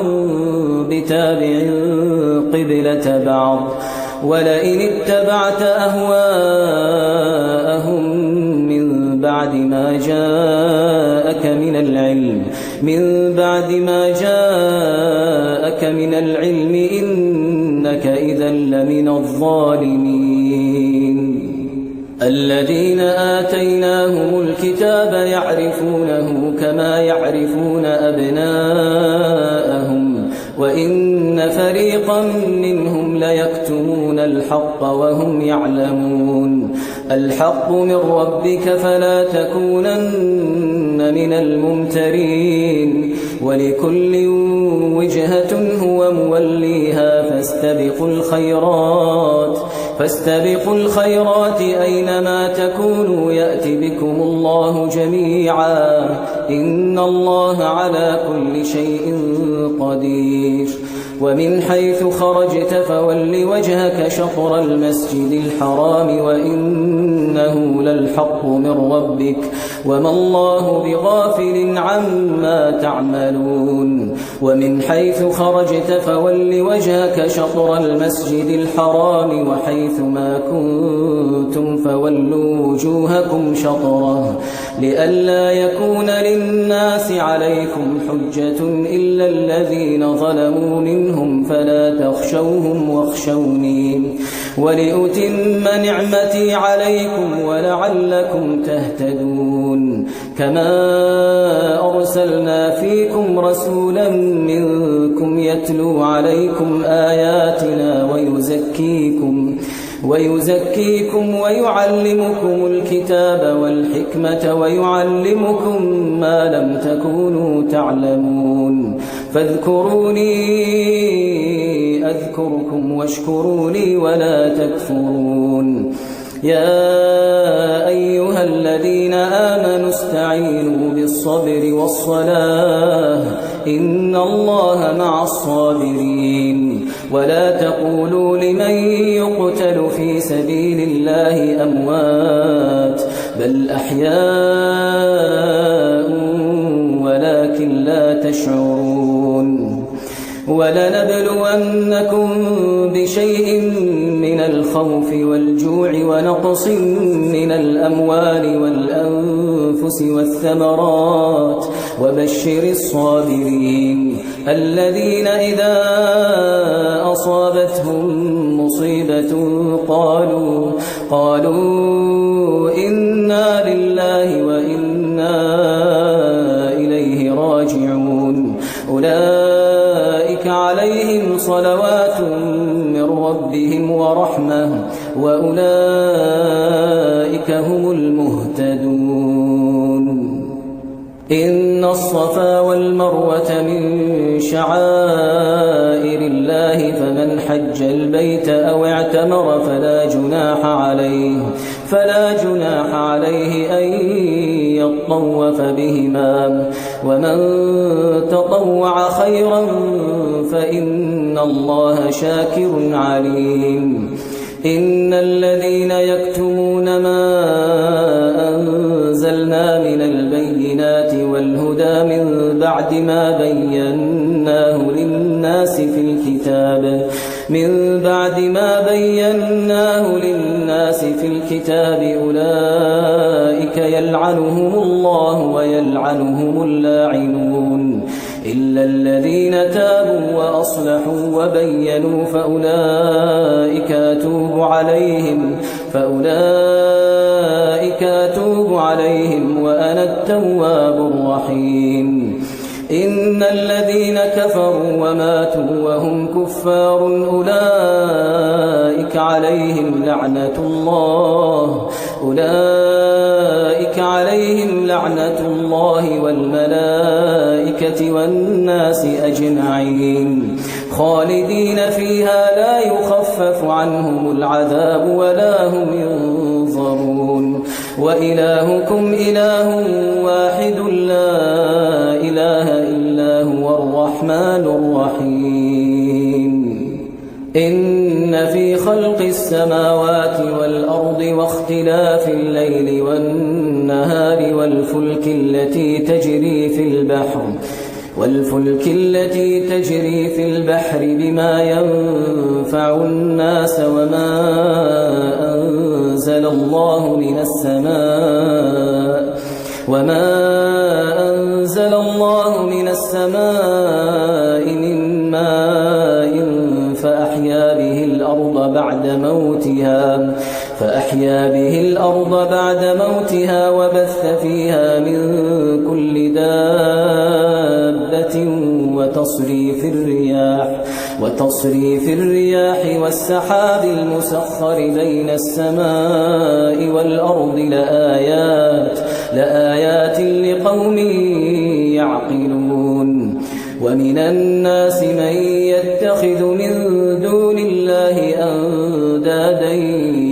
بتابع قبلة بعض ولئن اتبعت أهواءهم من بعد ما جاءك من العلم إنك إذا لمن الظالمين الذين آتيناهم الكتاب يعرفونه كما يعرفون أبناءهم وإن فريقا منهم ليكتمون الحق وهم يعلمون الحق من ربك فلا تكونن من الممترين ولكل وجهة هو موليها فاستبقوا الخيرات أينما تكونوا يأت بكم الله جميعا إن الله على كل شيء قدير ومن حيث خرجت فول وجهك شطر المسجد الحرام وإنه للحق من ربك وما الله بغافل عما تعملون ومن حيث خرجت فول وجهك شطر المسجد الحرام وحيث ما كنتم فولوا وجوهكم شطره لئلا يكون للناس عليكم حجة إلا الذين ظلموا منهم فلا تخشوهم واخشوني ولأتم نعمتي عليكم ولعلكم تهتدون كما أرسلنا فيكم رسولا منكم يتلو عليكم آياتنا ويزكيكم ويعلمكم الكتاب والحكمة ويعلمكم ما لم تكونوا تعلمون فاذكروني أذكركم واشكروا لي ولا تكفرون يا أيها الذين آمنوا استعينوا بالصبر والصلاة إن الله مع الصابرين ولا تقولوا لمن يقتل في سبيل الله أموات بل أحياء ولكن لا تشعرون ولنبلونكم بشيء من الخوف والجوع ونقص من الأموال والأنفس والثمرات وبشر الصابرين الذين إذا أصابتهم مصيبة قالوا إنا لله وإنا إليه راجعون أولئك عليهم صلوات من ربهم ورحمة وأولئك هم المهتدون إن الصفا والمروة من شعائر الله فمن حج البيت أو اعتمر فلا جناح عليه أن يطوف بهما ومن تطوع خيرا فإن الله شاكر عليم إن الذين يكتمون ما أنزلنا من البينات والهدى من بعد ما بيناه للناس في الكتاب أولئك يلعنهم الله ويلعنهم اللاعنون إلا الذين تابوا وأصلحوا وبينوا فأولئك أتوب عليهم وأنا التواب الرحيم إن الذين كفروا وماتوا وهم كفار أولئك عليهم لعنة الله والملائكة والناس أجمعين خالدين فيها لا يخفف عنهم العذاب ولا هم ينظرون وإلهكم إله واحد لا إله إلا هو الرحمن الرحمن الرحيم إن في خلق السماوات والأرض واختلاف الليل والنهار والفلك التي تجري في البحر بما ينفع الناس وما أنزل الله من السماء من ماء فأحيا به الأرض بعد موتها وبث فيها من كل دابة وتصريف الرياح والسحاب المسخر بين السماء والأرض لآيات لقوم يعقلون ومن الناس من يتخذ من دون الله أندادا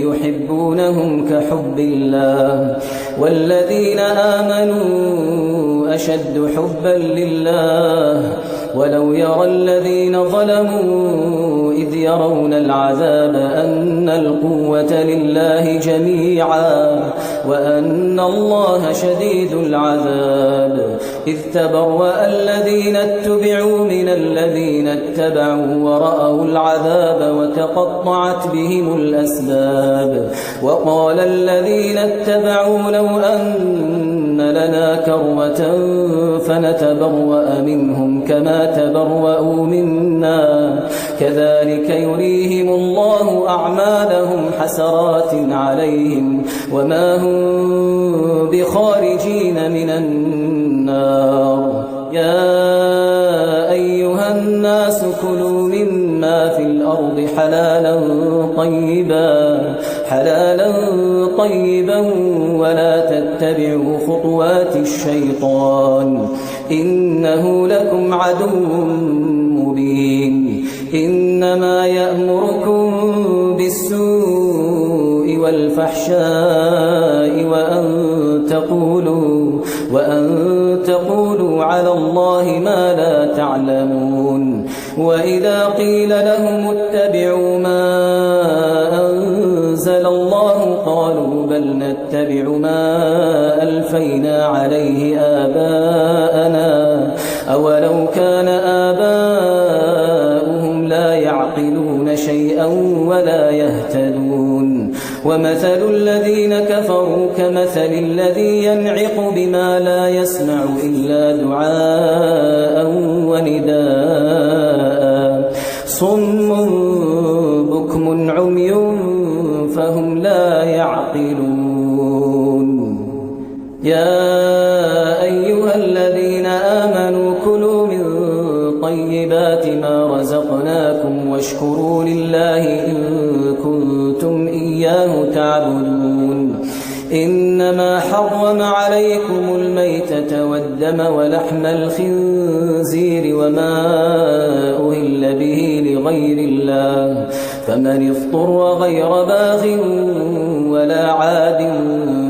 يحبونهم كحب الله والذين آمنوا أشد حبا لله ولو يرى الذين ظلموا إذ يرون العذاب أن القوة لله جميعا وأن الله شديد العذاب إذ تبرأ الذين اتبعوا من الذين اتبعوا ورأوا العذاب وتقطعت بهم الأسباب وقال الذين اتبعوا لو أن لنا كرة فنتبرأ منهم كما تبرأوا منا كذلك يريهم الله أعمالهم حسرات عليهم وما هم بخارجين من النار يا أيها الناس كلوا مما في الأرض حلالا طيبا ولا تتبعوا خطوات الشيطان إنه لكم عدو مبين إنما يأمركم بالسوء والفحشاء وأن تقولوا على الله ما لا تعلمون وإذا قيل لهم اتبعوا ما أنزل الله قالوا بل نتبع ما ألفينا عليه آباءنا أولو كان آباؤهم لا يعقلون شيئا ولا يهتدون ومثل الذين كفروا كمثل الذي ينعق بما لا يسمع إلا دعاء ونداء صم بكم عمي فهم لا يعقلون يا أيها الذين آمنوا كلوا من طيبات ما رزقناكم واشكروا لله إن كنتم إياه تعبدون إنما حرم عليكم الميتة والدم ولحم الخنزير وما أهل به لغير الله فمن اضطر غير باغ ولا عاد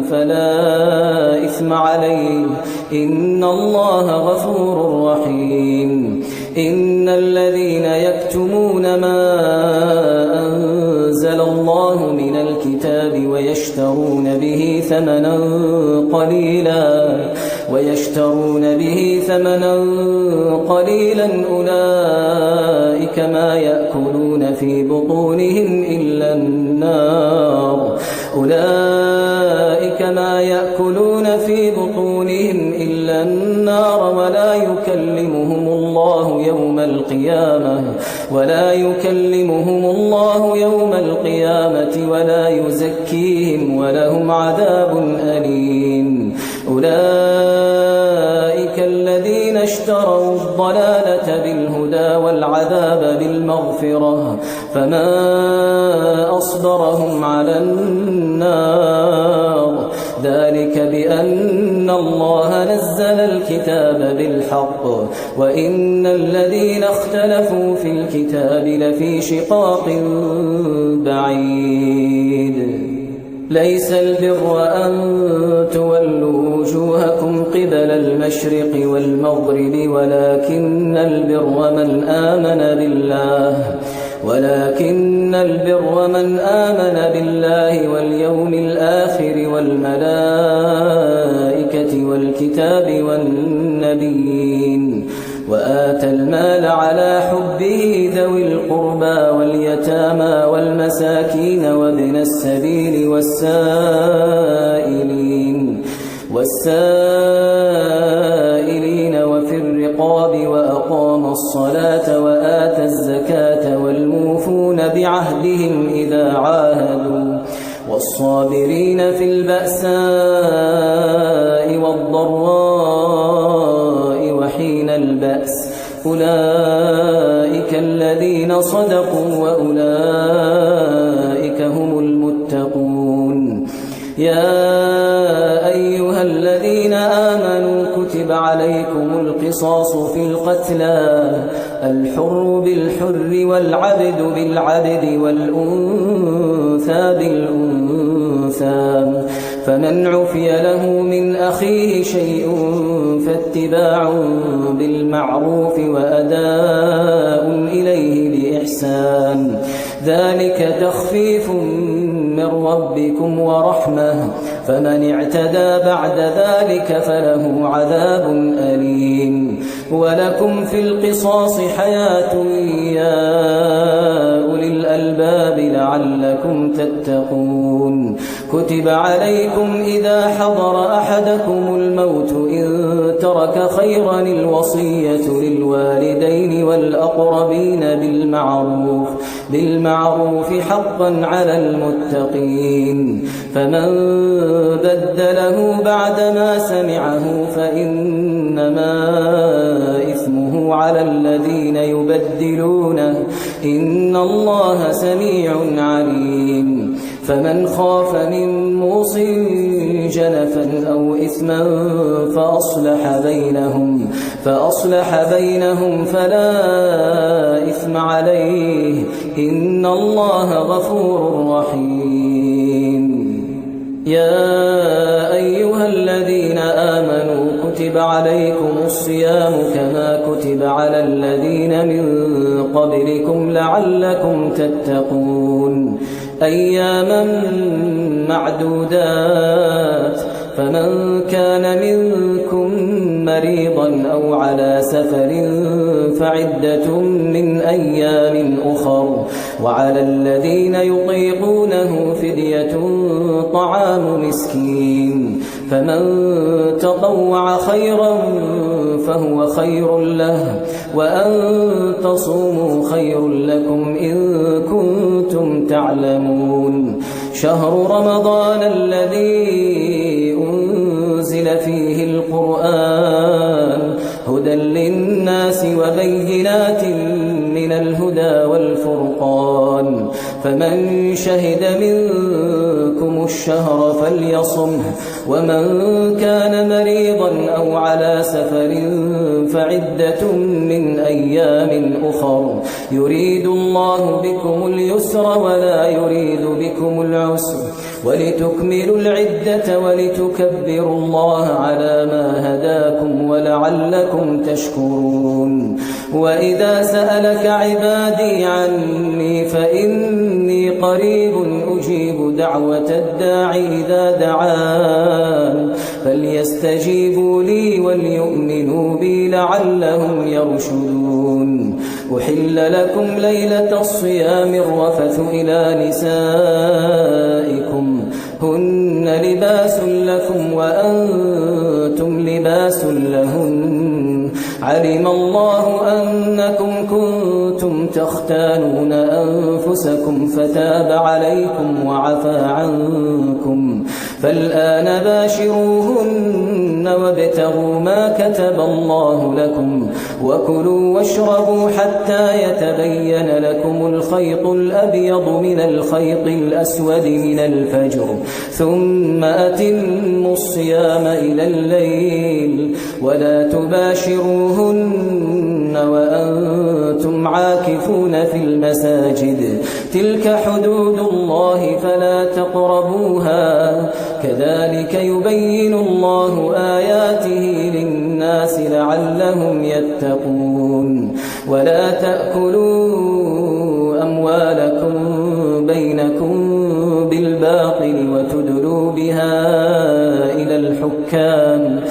فلا إثم عليه إن الله غفور رحيم إن الذين يكتمون ما أنزل الله من الكتاب ويشترون به ثمنا قليلا أولئك ما يأكلون في بطونهم إلا النار ولا يكلمهم الله يوم القيامة ولا يزكيهم ولهم عذاب أليم أولئك الذين اشتروا الضلالة بالهدى والعذاب بالمغفرة فما أصبرهم على النار ذلك بأن الله نزل الكتاب بالحق وإن الذين اختلفوا في الكتاب لفي شقاق بعيد ليس البر أن تولوا وجوهكم قبل المشرق والمغرب ولكن البر من آمن بالله واليوم الآخر والملائكة والكتاب والنبيين وآتى المال على حبه ذوي القربى واليتامى والمساكين وابن السبيل والسائلين وفي الرقاب وأقام الصلاة وآتى الزكاة والموفون بعهدهم إذا عاهدوا والصابرين في البأساء والضراء وحين البأس أولئك الذين صدقوا وأولئك هم المتقون. يا أيها الذين آمنوا كتب عليكم القصاص في القتلى الحر بالحر والعبد بالعبد والأنثى بالأنثى فمن عفي له من أخيه شيء فاتباع بالمعروف وأداء إليه بإحسان ذلك تخفيف من ربكم ورحمة فمن اعتدى بعد ذلك فله عذاب أليم. ولكم في القصاص حياة يا أولي الألباب لعلكم تتقون. كتب عليكم إذا حضر أحدكم الموت إن ترك خيرا الوصية للوالدين والأقربين بالمعروف حقا على المتقين فمن بدله بعدما سمعه فإنما إثمه على الذين يبدلونه إن الله سميع عليم. فمن خاف من موص جنفا أو إثما فأصلح بينهم فلا إثم عليه إن الله غفور رحيم. يا أيها الذين آمنوا كتب عليكم الصيام كما كتب على الذين من قبلكم لعلكم تتقون أياما معدودات فمن كان منكم مريضا أو على سفر فعدة من أيام أخر وعلى الذين يطيقونه فدية طعام مسكين فمن تطوع خيرا فهو خير له وأن تصوموا خير لكم إن كنتم تعلمون. شهر رمضان الذي أنزل فيه القرآن هدى للناس وبينات من الهدى والفرقان فمن شهد منكم الشهر فليصمه ومن كان مريضا أو على سفر فعدة من أيام أخر يريد الله بكم اليسر ولا يريد بكم العسر ولتكملوا العدة ولتكبروا الله على ما هداكم ولعلكم تشكرون. وإذا سألك عبادي عني فإني قريب أجيب دعوة الداع إذا دعان فليستجيبوا لي وليؤمنوا بي لعلهم يرشدون. أحل لكم ليلة الصيام الرفث إلى نسائكم هن لباس لكم وأنتم لباس لهن علم الله أنكم كنتم تختانون أنفسكم فتاب عليكم وعفى عنكم فالآن باشروهن وابتغوا ما كتب الله لكم وكلوا واشربوا حتى يتبين لكم الخيط الأبيض من الخيط الأسود من الفجر ثم أتموا الصيام إلى الليل ولا تباشروهن وأنتم عاكفون في المساجد تلك حدود الله فلا تقربوها كذلك يبين الله آياته للناس لعلهم يتقون ولا تأكلوا أموالكم بينكم بالباطل وتدلوا بها إلى الحكام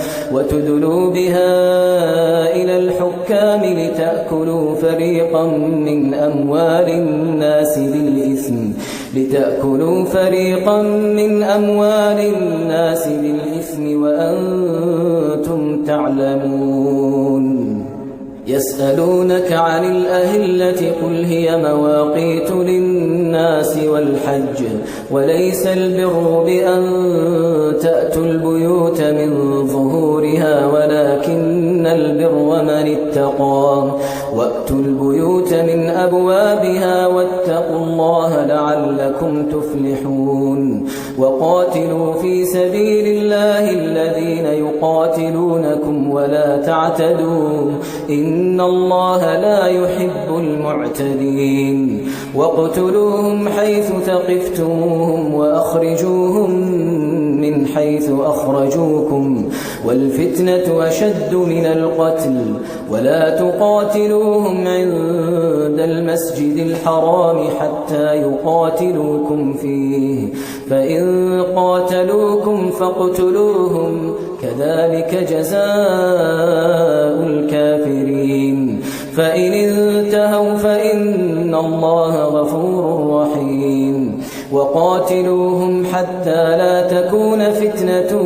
لتأكلوا فريقا من أموال الناس بالإثم وأنتم تعلمون يسألونك عن الأهلة قل هي مواقيت للناس والحج وليس البر بأن تأتوا البيوت من ظهورها ولكن البر من اتقى وأتوا البيوت من أبوابها واتقوا الله لعلكم تفلحون وقاتلوا في سبيل الله الذين يقاتلونكم ولا تعتدوا إن الله لا يحب المعتدين واقتلوهم حيث ثقفتموهم وأخرجوهم من حيث أخرجوكم والفتنة أشد من القتل ولا تقاتلوهم عند المسجد الحرام حتى يقاتلوكم فيه فإن قاتلوكم فاقتلوهم كذلك جزاء الكافرين فإن انتهوا فإن الله غفور رحيم وقاتلوهم حتى لا تكون فتنة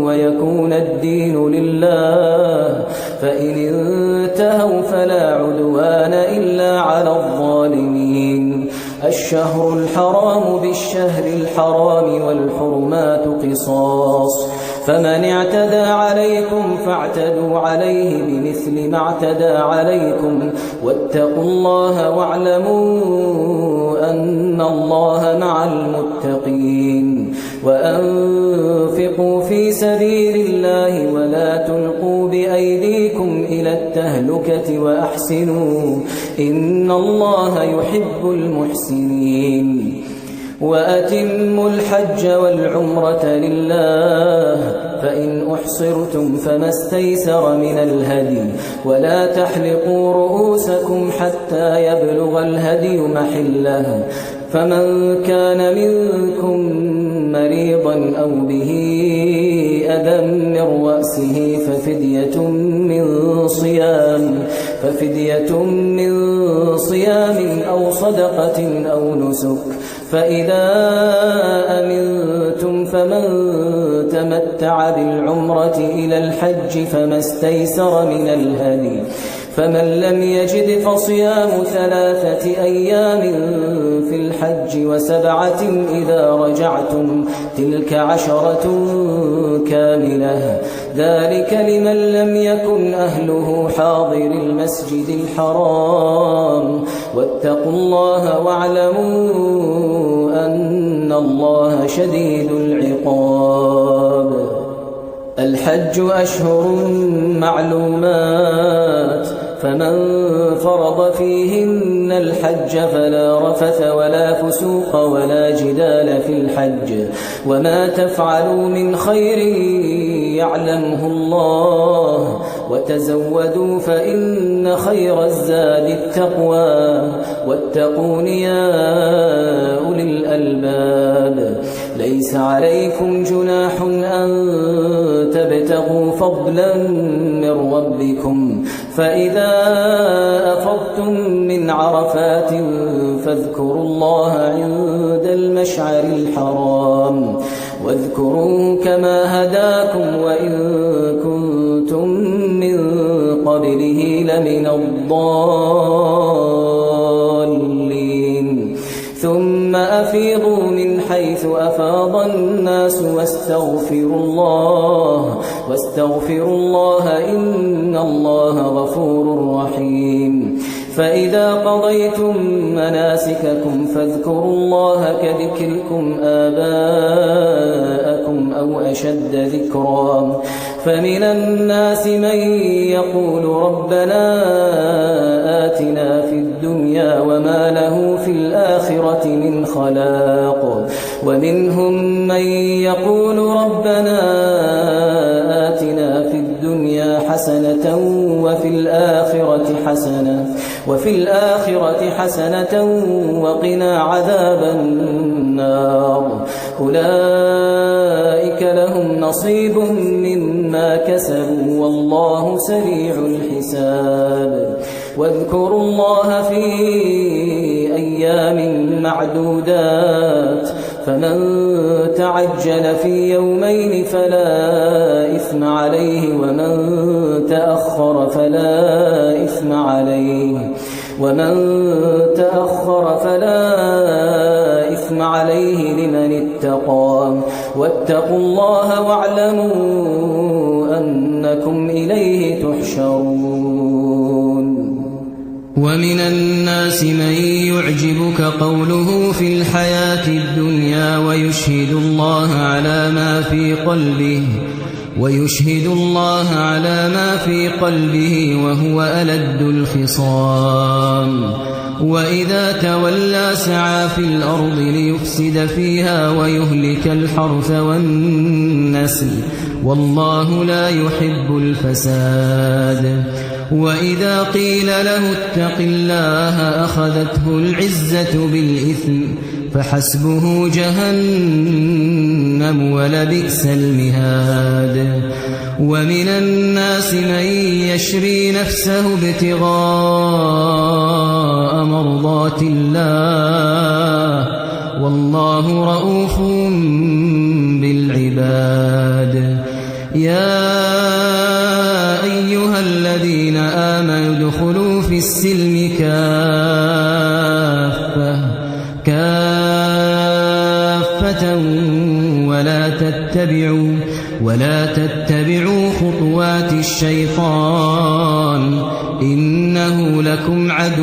ويكون الدين لله فإن انتهوا فلا عدوان إلا على الظالمين الشهر الحرام بالشهر الحرام والحرمات قصاص فمن اعتدى عليكم فاعتدوا عليه بمثل ما اعتدى عليكم واتقوا الله واعلموا أن الله مع المتقين وأنفقوا في سبيل الله ولا تلقوا بأيديكم إلى التهلكة وأحسنوا إن الله يحب المحسنين وأتموا الحج والعمرة لله فإن أحصرتم فما استيسر من الهدي ولا تحلقوا رؤوسكم حتى يبلغ الهدي محله فمن كان منكم مريضا أو به أذى من رأسه ففدية من صيام أو صدقة أو نسك فإذا أمنتم فمن تمتع بالعمرة إلى الحج فما استيسر من الهدي فمن لم يجد فصيام 3 أيام في الحج وسبعة إذا رجعتم تلك 10 كاملة ذلك لمن لم يكن أهله حاضر المسجد الحرام واتقوا الله واعلموا أن الله شديد العقاب الحج أشهر معلومات فمن فرض فيهن الحج فلا رفث ولا فسوق ولا جدال في الحج وما تفعلوا من خير يعلمه الله وتزودوا فإن خير الزاد التقوى واتقون يا أولي الألباب ليس عليكم جناح أن تبتغوا فضلا من ربكم فإذا أفضتم من عرفات فاذكروا الله عند المشعر الحرام واذكروه كما هداكم وإن كنتم من قبله لمن الضالين ثم أفيضوا من حيث أفاض الناس واستغفروا الله إن الله غفور رحيم فإذا قضيتم مناسككم فاذكروا الله كذكركم آباءكم أو أشد ذكرا فمن الناس من يقول ربنا آتنا في الدنيا وما له في الآخرة من خلاق ومنهم من يقول ربنا آتنا في الدنيا حسنة وفي الآخرة حسنة وقنا عذاب النار أولئك لهم نصيب مما كسبوا والله سريع الحساب واذكروا الله في أيام معدودات فمن تعجل في يومين فلا إثم عليه ومن تأخر فلا إثم عليه لمن اتقى واتقوا الله واعلموا أنكم إليه تحشرون
ومن الناس من يعجبك قوله في الحياة الدنيا ويشهد الله على ما في قلبه وهو ألد الخصام وإذا تولى سعى في الأرض ليفسد فيها ويهلك الحرث والنسل والله لا يحب الفساد وإذا قيل له اتق الله أخذته العزة بالإثم فحسبه جهنم ولبئس المهاد ومن الناس من يشري نفسه ابتغاء مرضات الله والله رؤوف بالعباد يا أيها الذين آمنوا ادخلوا في السلم كافة ولا تتبعوا خطوات الشيطان إنه لكم عدو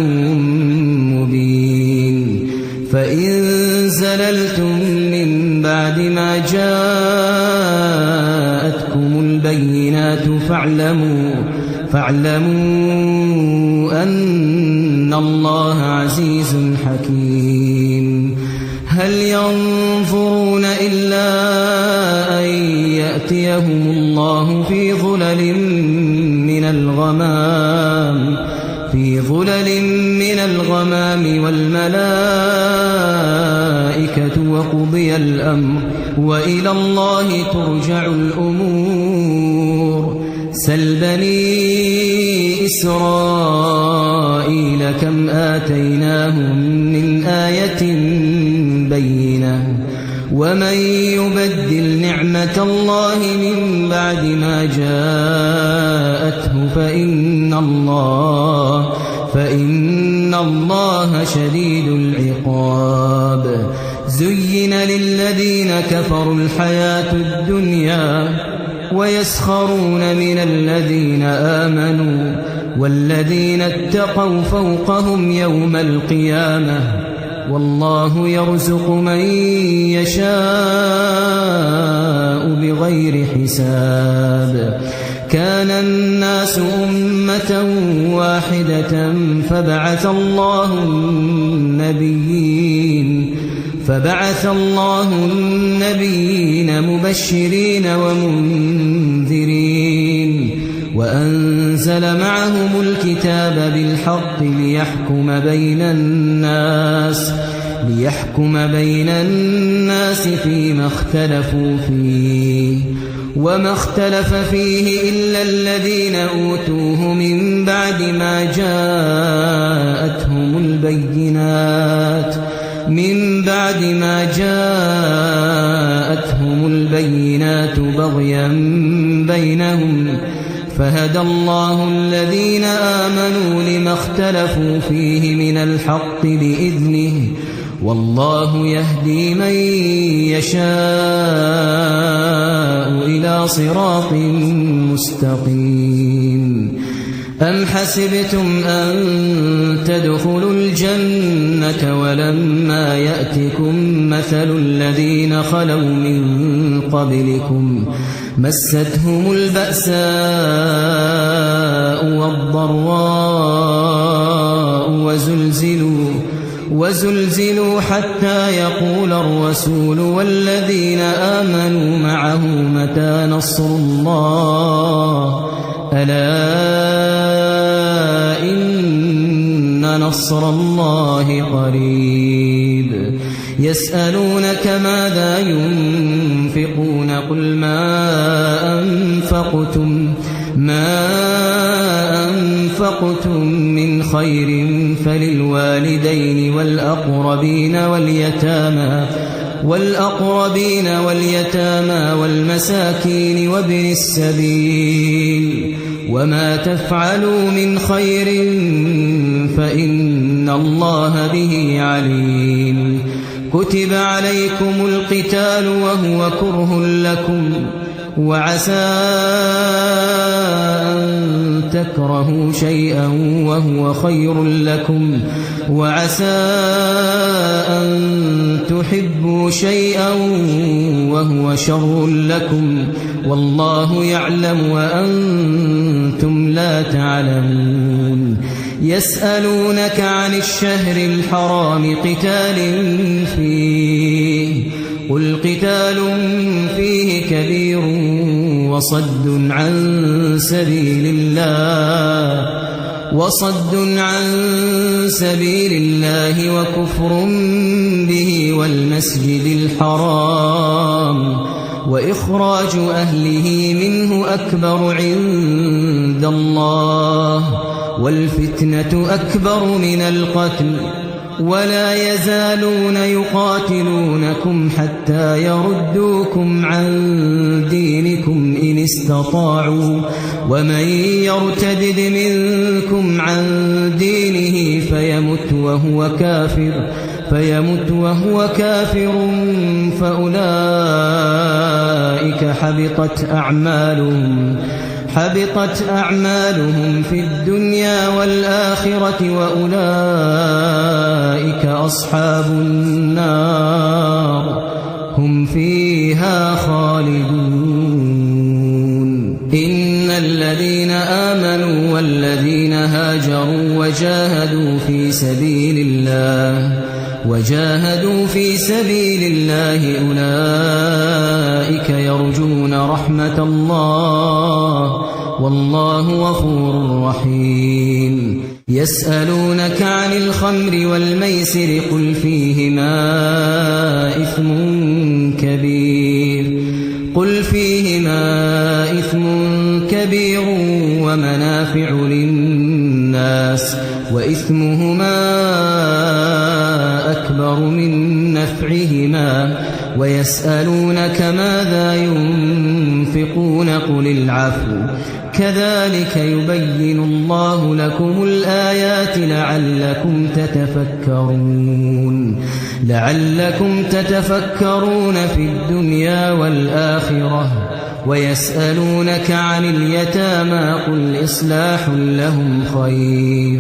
مبين فإن زللتم من بعد ما جاءتكم البينات فاعلموا أن الله عزيز حكيم هل ينظرون إلا أن يأتيهم الله في ظلل من الغمام والملائكة وقضي الأمر وإلى الله ترجع الأمور سل بني إسرائيل كم آتيناهم من آية بينة ومن يبدل نعمة الله من بعد ما جاءته فإن الله شديد العقاب زين للذين كفروا الحياة الدنيا ويسخرون من الذين آمنوا والذين اتقوا فوقهم يوم القيامة والله يرزق من يشاء بغير حساب كان الناس أمة واحدة فبعث الله النبيين مبشرين ومنذرين وأنزل معهم الكتاب بالحق ليحكم بين الناس فيما اختلفوا فيه وما اختلف فيه إلا الذين أوتوه من بعد ما جاءتهم البينات بغيا بينهم فهدى الله الذين آمنوا لما اختلفوا فيه من الحق بإذنه والله يهدي من يشاء إلى صراط مستقيم أم حسبتم أن تدخلوا الجنة ولما يأتكم مثل الذين خلوا من قبلكم مستهم البأساء والضراء وزلزلوا حتى يقول الرسول والذين آمنوا معه متى نصر الله ألا إن نصر الله قريب يسألونك ماذا ينفقون قل ما أنفقتم من خير فللوالدين والأقربين واليتامى والمساكين وابن السبيل وما تفعلوا من خير فإن الله به عليم كتب عليكم القتال وهو كره لكم وعسى أن تكرهوا شيئا وهو خير لكم وعسى أن تحبوا شيئا وهو شر لكم والله يعلم وأنتم لا تعلمون يسألونك عن الشهر الحرام قتال فيه قل قتال فيه كبير وصد عن سبيل الله وكفر به والمسجد الحرام وإخراج أهله منه أكبر عند الله والفتنة أكبر من القتل ولا يزالون يقاتلونكم حتى يردوكم عن دينكم إن استطاعوا ومن يرتدد منكم عن دينه فيمت وهو كافر فأولئك حبطت أعمالهم في الدنيا والآخرة وأولئك أصحاب النار هم فيها خالدون إن الذين آمنوا والذين هاجروا وجاهدوا في سبيل الله أولئك يرجون رحمة الله والله غفور رحيم يسألونك عن الخمر والميسر قل فيهما إثم كبير ومنافع للناس وإثمهما أكبر من نفعهما ويسألونك ماذا ينفقون قل العفو كذلك يبين الله لكم الآيات لعلكم تتفكرون في الدنيا والآخرة ويسألونك عن اليتامى قل إصلاح لهم خير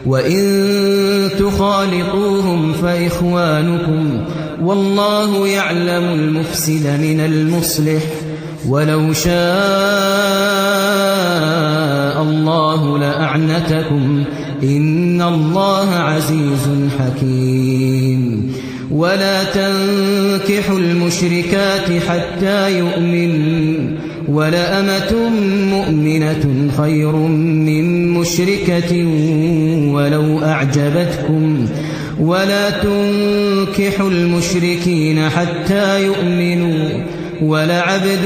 وإن تخالطوهم فإخوانكم والله يعلم المفسد من المصلح ولو شاء الله لأعنتكم إن الله عزيز حكيم ولا تنكحوا المشركات حتى يؤمنوا ولأمة مؤمنة خير من مشركة ولو أعجبتكم ولا تنكحوا المشركين حتى يؤمنوا ولعبد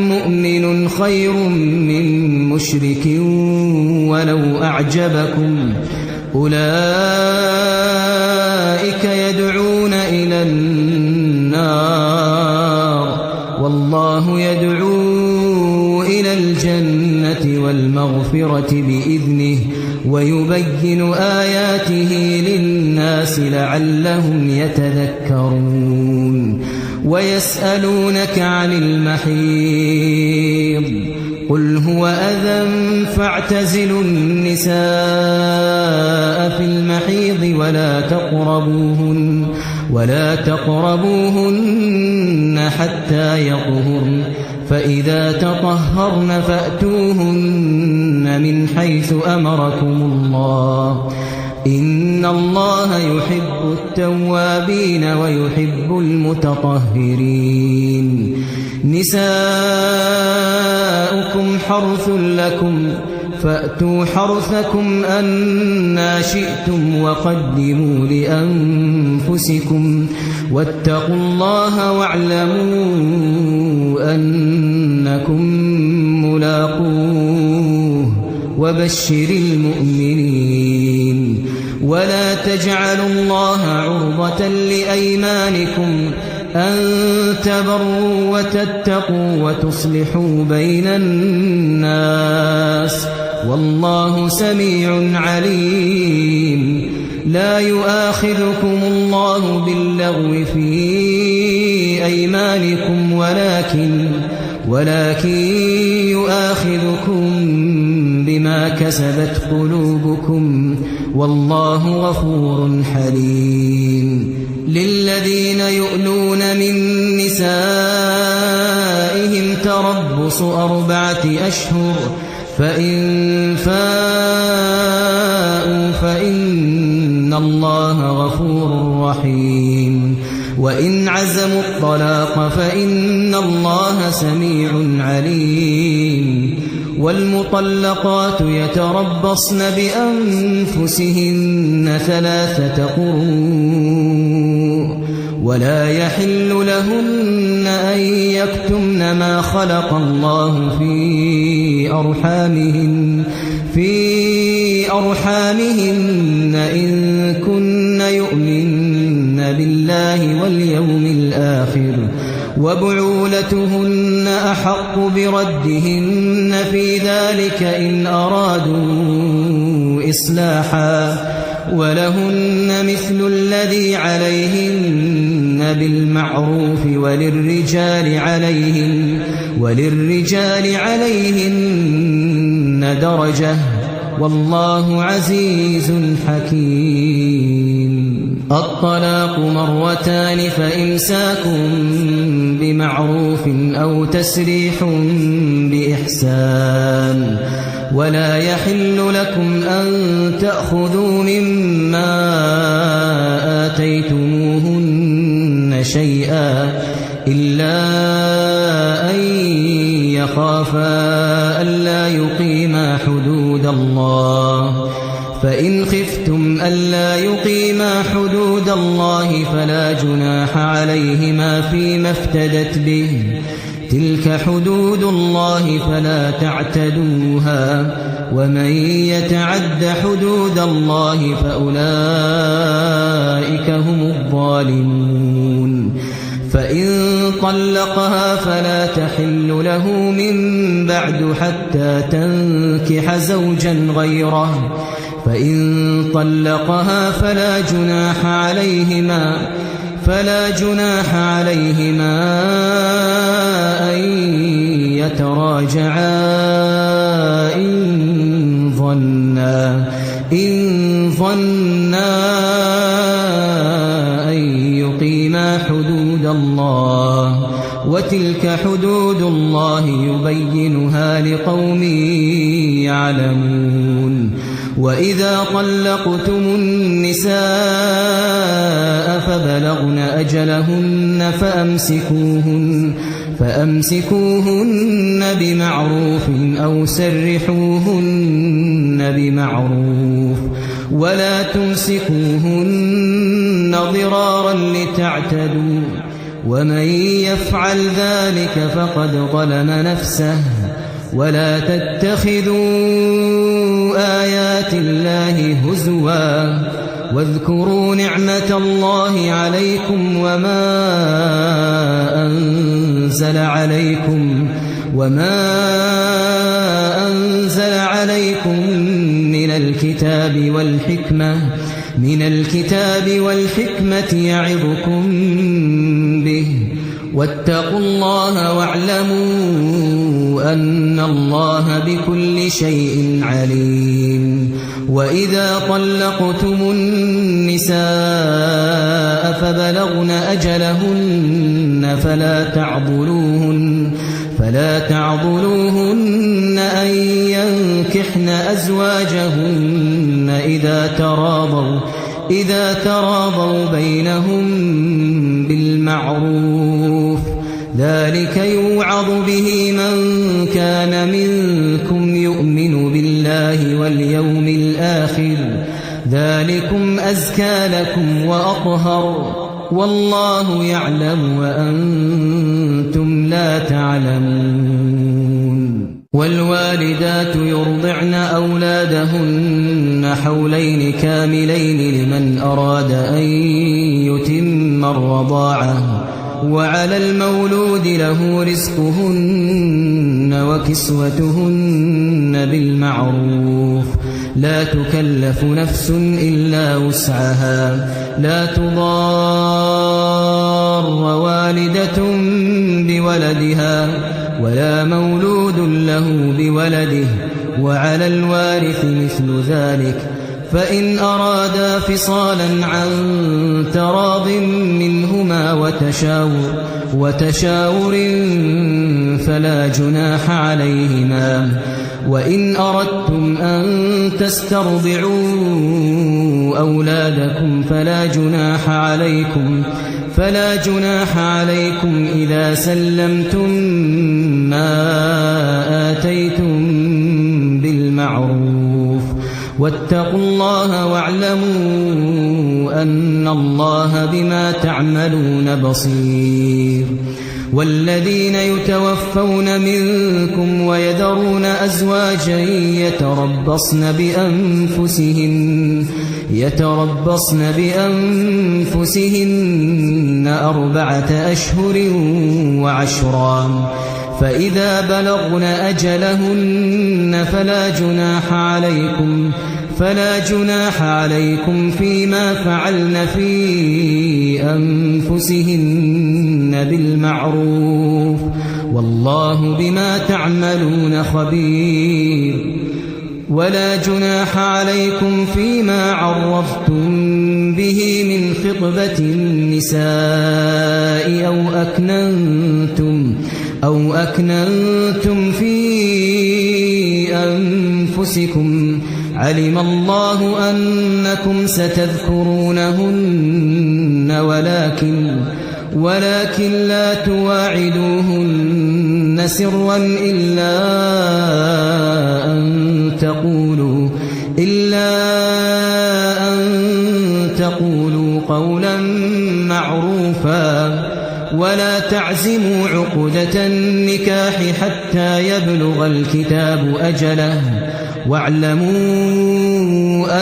مؤمن خير من مشرك ولو أعجبكم أولئك يدعون إلى النار والله يدعو إلى الجنة والمغفرة بإذنه ويبين آياته للناس لعلهم يتذكرون ويسألونك عن المحيض قل هو أذى فاعتزلوا النساء في المحيض ولا تقربوهن حتى يطهرن فإذا تطهرن فأتوهن من حيث أمركم الله إن الله يحب التوابين ويحب المتطهرين نساؤكم حرث لكم فأتوا حرثكم أنى شئتم وقدموا لأنفسكم واتقوا الله واعلموا أنكم ملاقوه وبشر المؤمنين ولا تجعلوا الله عرضة لأيمانكم أن تبروا وتتقوا وتصلحوا بين الناس والله سميع عليم لا يؤاخذكم الله باللغو في أيمانكم ولكن يؤاخذكم بما كسبت قلوبكم والله غفور حليم للذين يؤلون من نسائهم تربص 4 أشهر فإن فاءوا فإن الله غفور رحيم وإن عزموا الطلاق فإن الله سميع عليم والمطلقات يتربصن بأنفسهن 3 قروء ولا يحل لهن أن يكتمن ما خلق الله في أرحامهن إن كن يؤمن بالله واليوم الآخر وبعولتهن أحق بردهن في ذلك إن أرادوا إصلاحا ولهن مثل الذي عليهن بالمعروف وللرجال عليهن درجة والله عزيز حكيم الطلاق 2 فإمساك بمعروف أو تسريح بإحسان ولا يحل لكم أن تأخذوا مما آتيتموهن شيئا إلا أن يخافا ألا يقيما حدود الله فإن خفتم ألا يقيما حدود الله فلا جناح عليهما فيما افتدت به تلك حدود الله فلا تعتدوها ومن يتعد حدود الله فأولئك هم الظالمون فإن طلقها فلا تحل له من بعد حتى تنكح زوجا غيره فإن طلقها فلا جناح عليهما أن يتراجعا إن ظنا أن يقيما حدود الله وتلك حدود الله يبينها لقوم يعلمون وإذا طلقتم النساء فبلغن أجلهن فأمسكوهن بمعروف أو سرحوهن بمعروف ولا تمسكوهن ضرارا لتعتدوا ومن يفعل ذلك فقد ظلم نفسه ولا تتخذوا آيات الله هزوا واذكروا نعمة الله عليكم وما أنزل عليكم من الكتاب والحكمة يعظكم به واتقوا الله واعلموا أن الله بكل شيء عليم وإذا طلقتم النساء فبلغن أجلهن فلا تعضلوهن أن ينكحن أزواجهن إذا تراضوا بينهم بالمعروف ذلك يوعظ به من كان منكم يؤمن بالله واليوم الآخر ذلكم أزكى لكم وأطهر والله يعلم وأنتم لا تعلمون والوالدات يرضعن أولادهن حولين كاملين لمن أراد أن يتم الرضاعة وعلى المولود له رزقهن وكسوتهن بالمعروف لا تكلف نفس إلا وسعها لا تضار والدة بولدها ولا مولود له بولده وعلى الوارث مثل ذلك فإن أرادا فصالا عن تراض منهما وتشاور فلا جناح عليهما وإن أردتم أن تسترضعوا أولادكم فلا جناح عليكم إذا سلمتم ما آتيتم بالمعروف واتقوا الله واعلموا أن الله بما تعملون بصير والذين يتوفون منكم ويذرون أزواجا يتربصن بأنفسهن 4 أشهر وعشرا فإذا بلغن أجلهن فلا جناح عليكم فيما فعلن في أنفسهن بالمعروف والله بما تعملون خبير ولا جناح عليكم فيما عرفتم به من خطبة النساء أو أكننتم في أنفسكم علم الله أنكم ستذكرونهن ولكن لا تواعدوهن سرا إلا أن تقولوا قولا معروفا ولا تعزموا عقدة النكاح حتى يبلغ الكتاب أجله واعلموا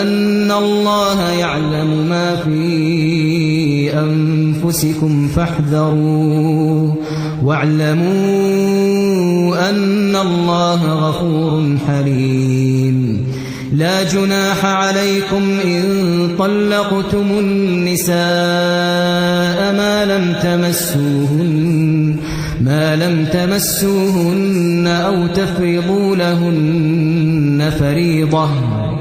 أن الله يعلم ما في أنفسكم فاحذروه واعلموا أن الله غفور حليم لا جناح عليكم إن طلقتم النساء ما لم تمسوهن أو تفرضوا لهن فريضة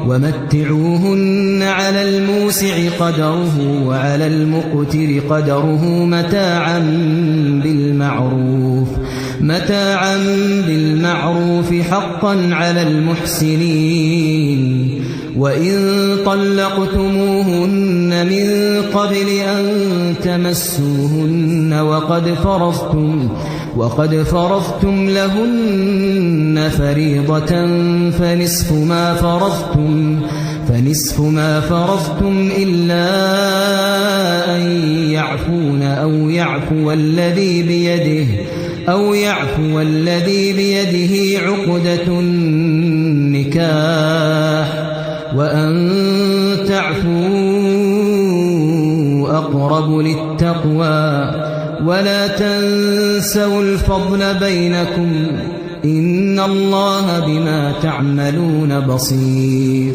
ومتعوهن على الموسع قدره وعلى المقتر قدره متاعا بالمعروف حقا على المحسنين وإن طلقتموهن من قبل أن تمسوهن وقد فرضتم لهن فريضة فنصف ما فرضتم إلا أن يعفون أو يعفو الذي بيده عقدة النكاح وأن تعفوا أقرب للتقوى ولا تنسوا الفضل بينكم إن الله بما تعملون بصير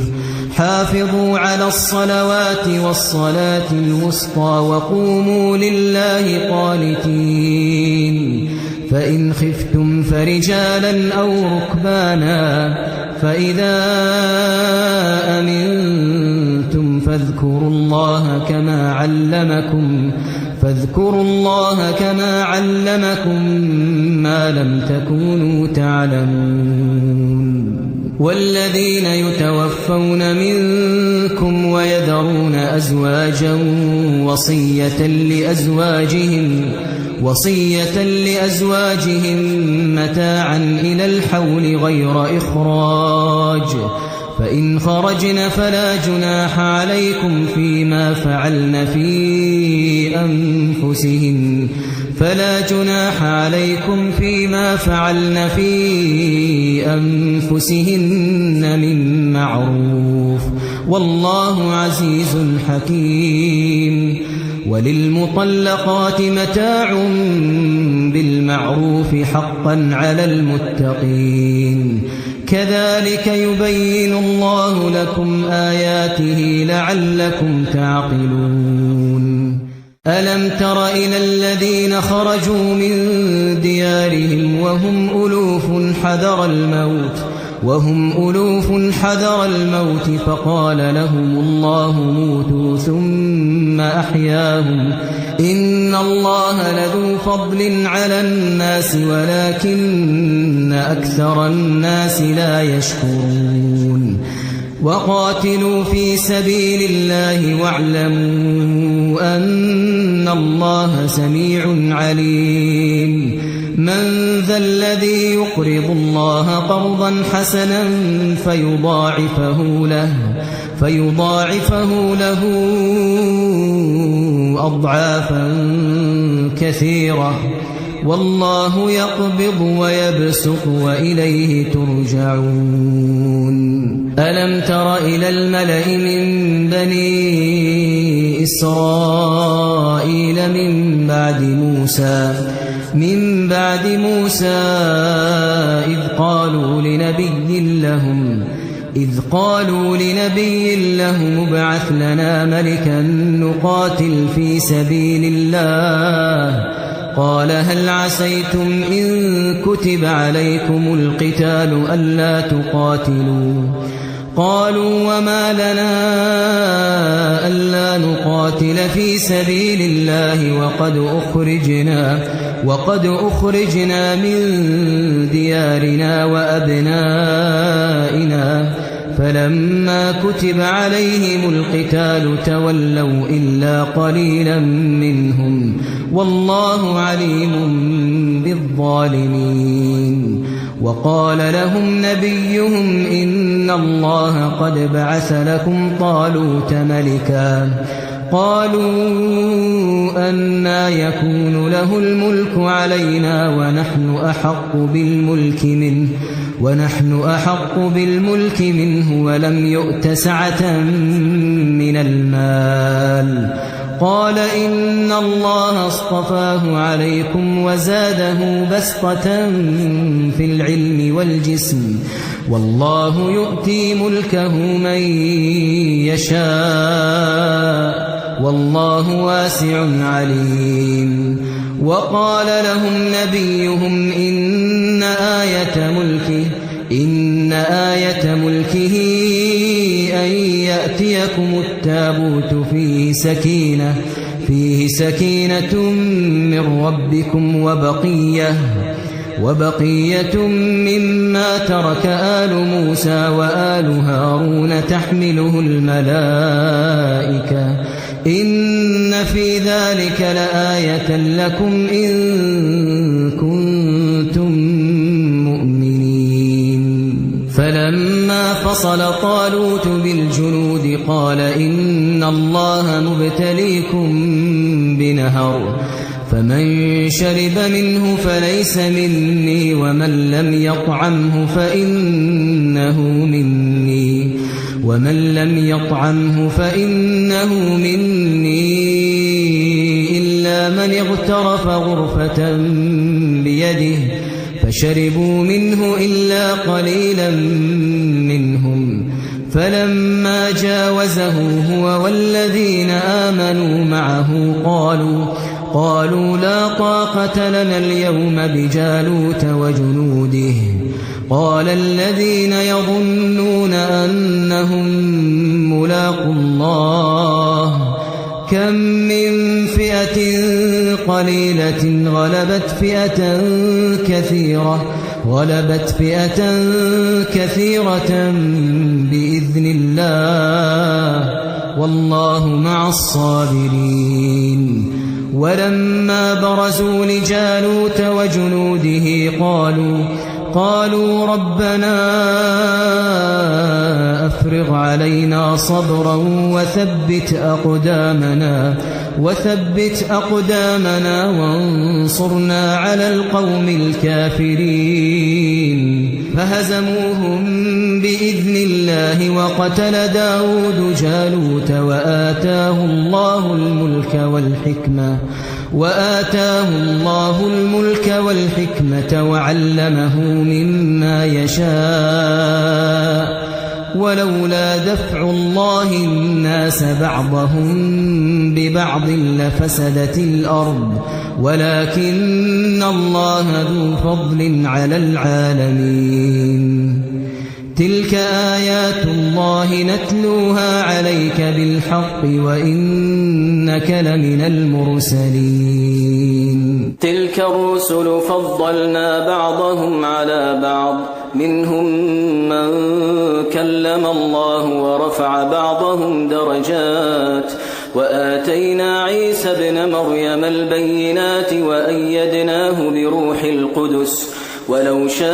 حافظوا على الصلوات والصلاة الوسطى وقوموا لله قانتين فإن خفتم فرجالا أو ركبانا فإذا أمنتم فاذكروا الله كما علمكم ما لم تكونوا تعلمون والذين يتوفون منكم ويذرون أزواجا وصية لأزواجهم متاعا إلى الحول غير إخراج فإن خرجن فلا جناح عليكم فيما فعلن في أنفسهن من معروف والله عزيز حكيم وللمطلقات متاع بالمعروف حقا على المتقين كذلك يبين الله لكم آياته لعلكم تعقلون ألم تر إلى الذين خرجوا من ديارهم وهم ألوف حذر الموت فقال لهم الله موتوا ثم أحياهم إن الله لذو فضل على الناس ولكن أكثر الناس لا يشكرون وقاتلوا في سبيل الله واعلموا أن الله سميع عليم من ذا الذي يقرض الله قرضا حسنا فيضاعفه له أضعافا كثيرة والله يقبض ويبسط وإليه ترجعون ألم تر إلى الملأ من بني إسرائيل من بعد موسى إذ قالوا لنبي لهم ابعث لنا ملكا نقاتل في سبيل الله قال هل عسيتم إن كتب عليكم القتال ألا تقاتلوا قالوا وما لنا ألا نقاتل في سبيل الله وقد أخرجنا من ديارنا وأبنائنا فلما كتب عليهم القتال تولوا إلا قليلا منهم والله عليم بالظالمين وقال لهم نبيهم إن الله قد بعث لكم طالوت ملكا قالوا أنى يكون له الملك علينا ونحن أحق بالملك منه ولم يؤت سعة من المال قال إن الله اصطفاه عليكم وزاده بسطة في العلم والجسم والله يؤتي ملكه من يشاء والله واسع عليم وقال لهم نبيهم إن آية ملكه أن يأتيكم التابوت فيه سكينة من ربكم وبقية مما ترك آل موسى وآل هارون تحمله الملائكة إن في ذلك لآية لكم إن كنتم مؤمنين فلما فصل طالوت بالجنود قال إن الله مبتليكم بنهر فمن شرب منه فليس مني ومن لم يطعمه فإنه مني إلا من اغترف غرفة بيده فشربوا منه إلا قليلا منهم فلما جاوزه هو والذين آمنوا معه قالوا لا طاقة لنا اليوم بجالوت وجنوده قال الذين يظنون أنهم ملاقو الله كم من فئة قليلة غلبت فئة كثيرة بإذن الله والله مع الصابرين ولما برزوا لجالوت وجنوده قالوا ربنا أفرغ علينا صبرا وثبت أقدامنا وانصرنا على القوم الكافرين فهزموهم بإذن الله وقتل داود جالوت وآتاه الله الملك والحكمة وعلمه مما يشاء ولولا دفع الله الناس بعضهم ببعض لفسدت الأرض ولكن الله ذو فضل على العالمين تلك آيات الله نتلوها عليك بالحق وإنك لمن المرسلين
تلك الرسل فضلنا بعضهم على بعض منهم من كلم الله ورفع بعضهم درجات وآتينا عيسى ابن مريم البينات وأيدناه بروح القدس ولو شاء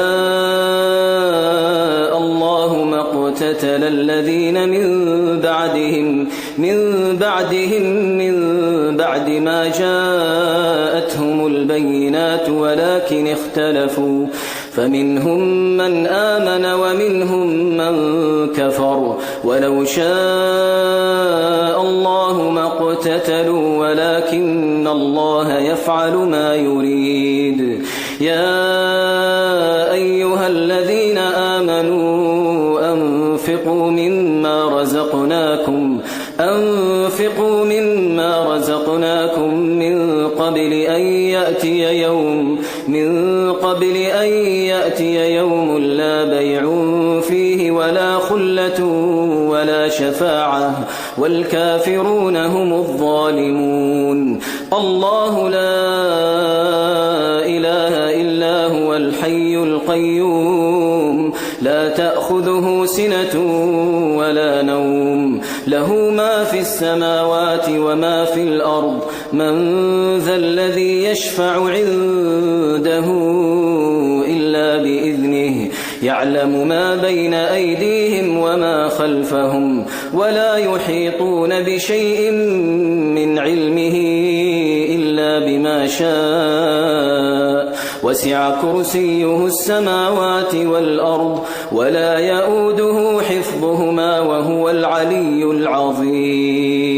الله ما اقتتل الذين من بعد ما جاءتهم البينات ولكن اختلفوا فمنهم من آمن ومنهم من كفر ولو شاء الله ما اقتتلوا ولكن الله يفعل ما يريد يا أيها الذين آمنوا أنفقوا مما رزقناكم من قبل أن يأتي يوم لا بيع فيه ولا خلة ولا شفاعة والكافرون هم الظالمون الله لا إله إلا هو الحي القيوم لا تأخذه سنة ولا نوم له ما في السماوات وما في الأرض من ذا الذي يشفع عنده إلا بإذنه يعلم ما بين أيديهم وما خلفهم ولا يحيطون بشيء من علمه إلا بما شاء وسع كرسيه السماوات والأرض ولا يؤوده حفظهما وهو العلي العظيم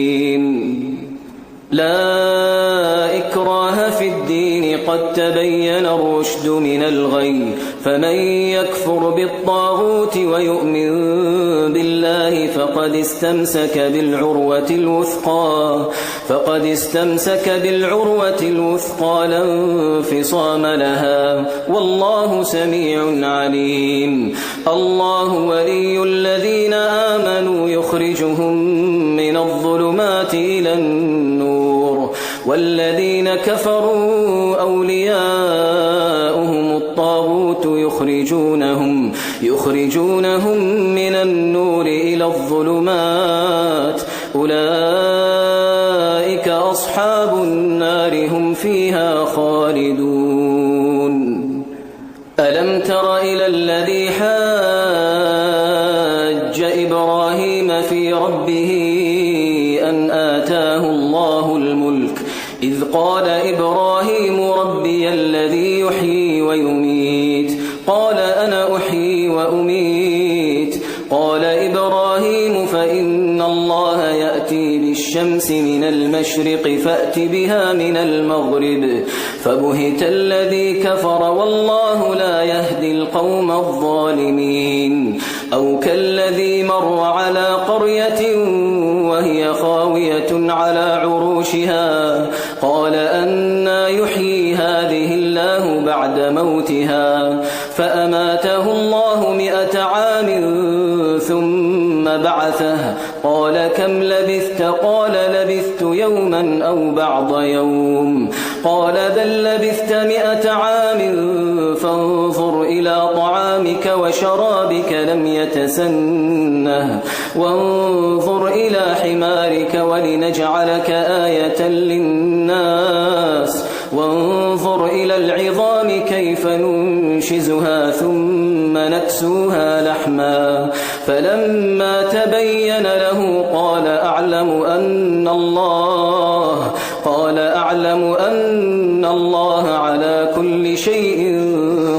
لا إكراه في الدين قد تبين الرشد من الغي فمن يكفر بالطاغوت ويؤمن بالله فقد استمسك بالعروة الوثقى لا انفصام لها والله سميع عليم الله ولي الذين آمنوا يخرجهم من الظلمات إلى النور والذين كفروا أولياؤهم الطاغوت يخرجونهم من النور إلى الظلمات أولئك أصحاب النار هم فيها خالدون ألم تر إلى الذي حاج إبراهيم في ربه أن آتاه الله الملك إذ قال إبراهيم ربي الذي يحيي ويميت قال أنا أحيي وأميت قال إبراهيم فإن الله يأتي بالشمس من المشرق المشرق فأت بها من المغرب فبهت الذي كفر والله لا يهدي القوم الظالمين. أو كالذي مر على قرية وهي خاوية على عروشها قال أنى يحيي هذه الله بعد موتها فأماته الله 100 عام ثم بعثه قال كم لبثت قال لبثت يوما أو بعض يوم قال بل لبثت 100 عام فانظر إلى طعامك وشرابك لم يتسنه وانظر إلى حمارك ولنجعلك آية للناس وانظر إلى العظام كيف ننشزها ثم نكسوها لحما فلما تبين له قال أعلم أن الله على كل شيء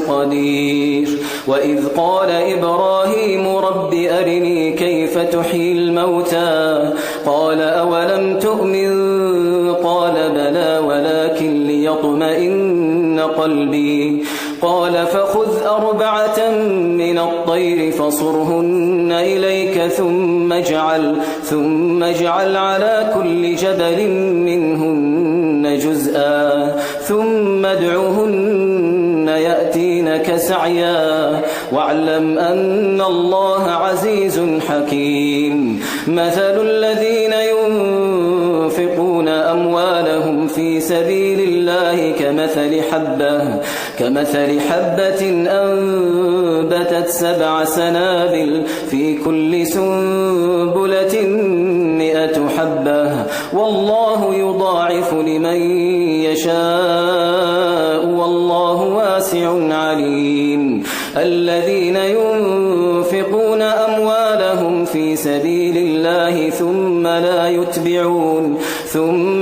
قدير. وإذ قال إبراهيم رب أرني كيف تحيي الموتى قال أولم تؤمن قال بلى ولكن ليطمئن قلبي قال فخذ 4 من الطير فصرهن إليك ثم اجعل على كل جبل منهن جزءا ثم ادعهن يأتينك سعيا واعلم أن الله عزيز حكيم. مثل الذين ينفقون أموالهم في سبيل الله كمثل حبة أنبتت 7 سنابل في كل سنبلة 100 حبة والله يضاعف لمن يشاء والله واسع عليم. الذين ينفقون أموالهم في سبيل الله ثم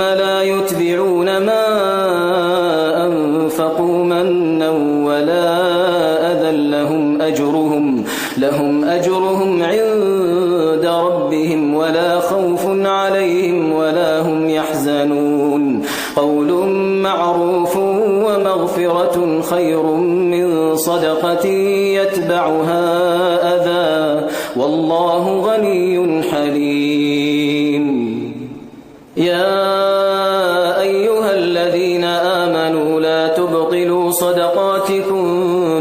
لا يتبعون ما أنفقوا منا ولا أذى لهم أجرهم عند ربهم ولا خوف عليهم ولا هم يحزنون. قول معروف ومغفرة خير من صدقة يتبعها أذى والله غني حليم. يا أيها الذين آمنوا لا تبطلوا صدقاتكم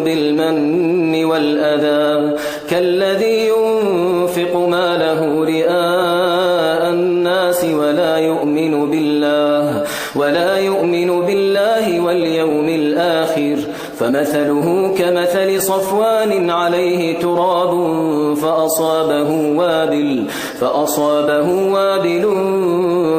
بالمن والأذى كالذي ينفق ماله رئاء الناس ولا يؤمن بالله واليوم الآخر فمثله كمثل صفوان عليه تراب فأصابه وابل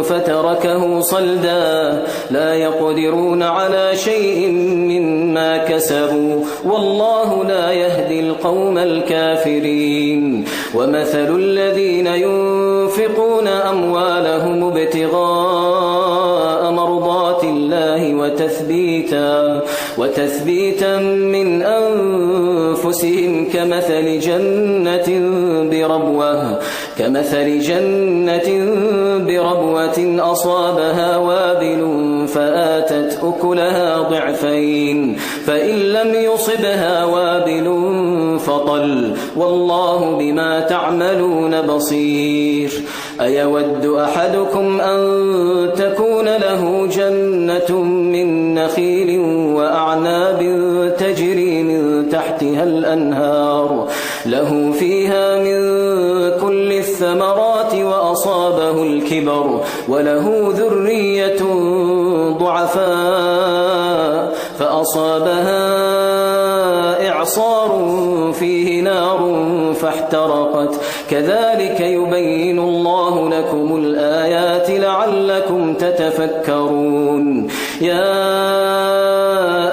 فتركه صلدا لا يقدرون على شيء مما كسبوا والله لا يهدي القوم الكافرين. ومثل الذين ينفقون أموالهم ابتغاء مرضات الله وتثبيتا من أنفسهم كمثل جنة بربوة أصابها وابل فآتت أكلها ضعفين فإن لم يصبها وابل فطل والله بما تعملون بصير. أيود أحدكم أن تكون له جنة من نخيل وأعناب تجري من تحتها الأنهار له فيها من كل الثمرات وأصابه الكبر وله ذرية ضعفاء فأصابها إعصار فيه نار فاحترقت كذلك يبين الله لكم الآيات لعلكم تتفكرون. يا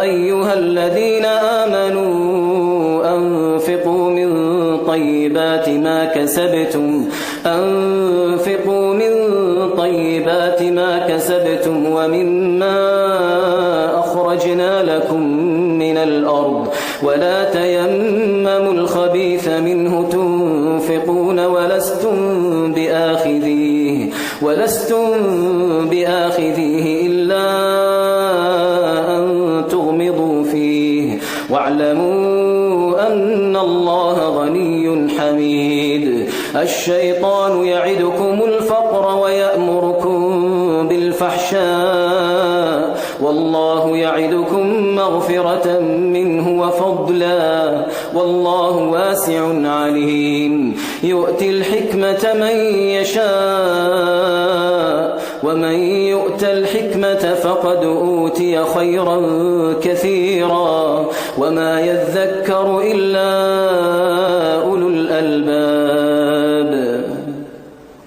أيها الذين آمنوا أنفقوا من طيبات ما كسبتم ومما أخرجنا لكم من الأرض ولا تيمموا الخبيث منه تنفقون ولستم الشيطان يعدكم الفقر ويأمركم بالفحشاء والله يعدكم مغفرة منه وفضلا والله واسع عليم يؤتي الحكمة من يشاء ومن يؤت الحكمة فقد أوتي خيرا كثيرا وما يذكر إلا أولو الألباب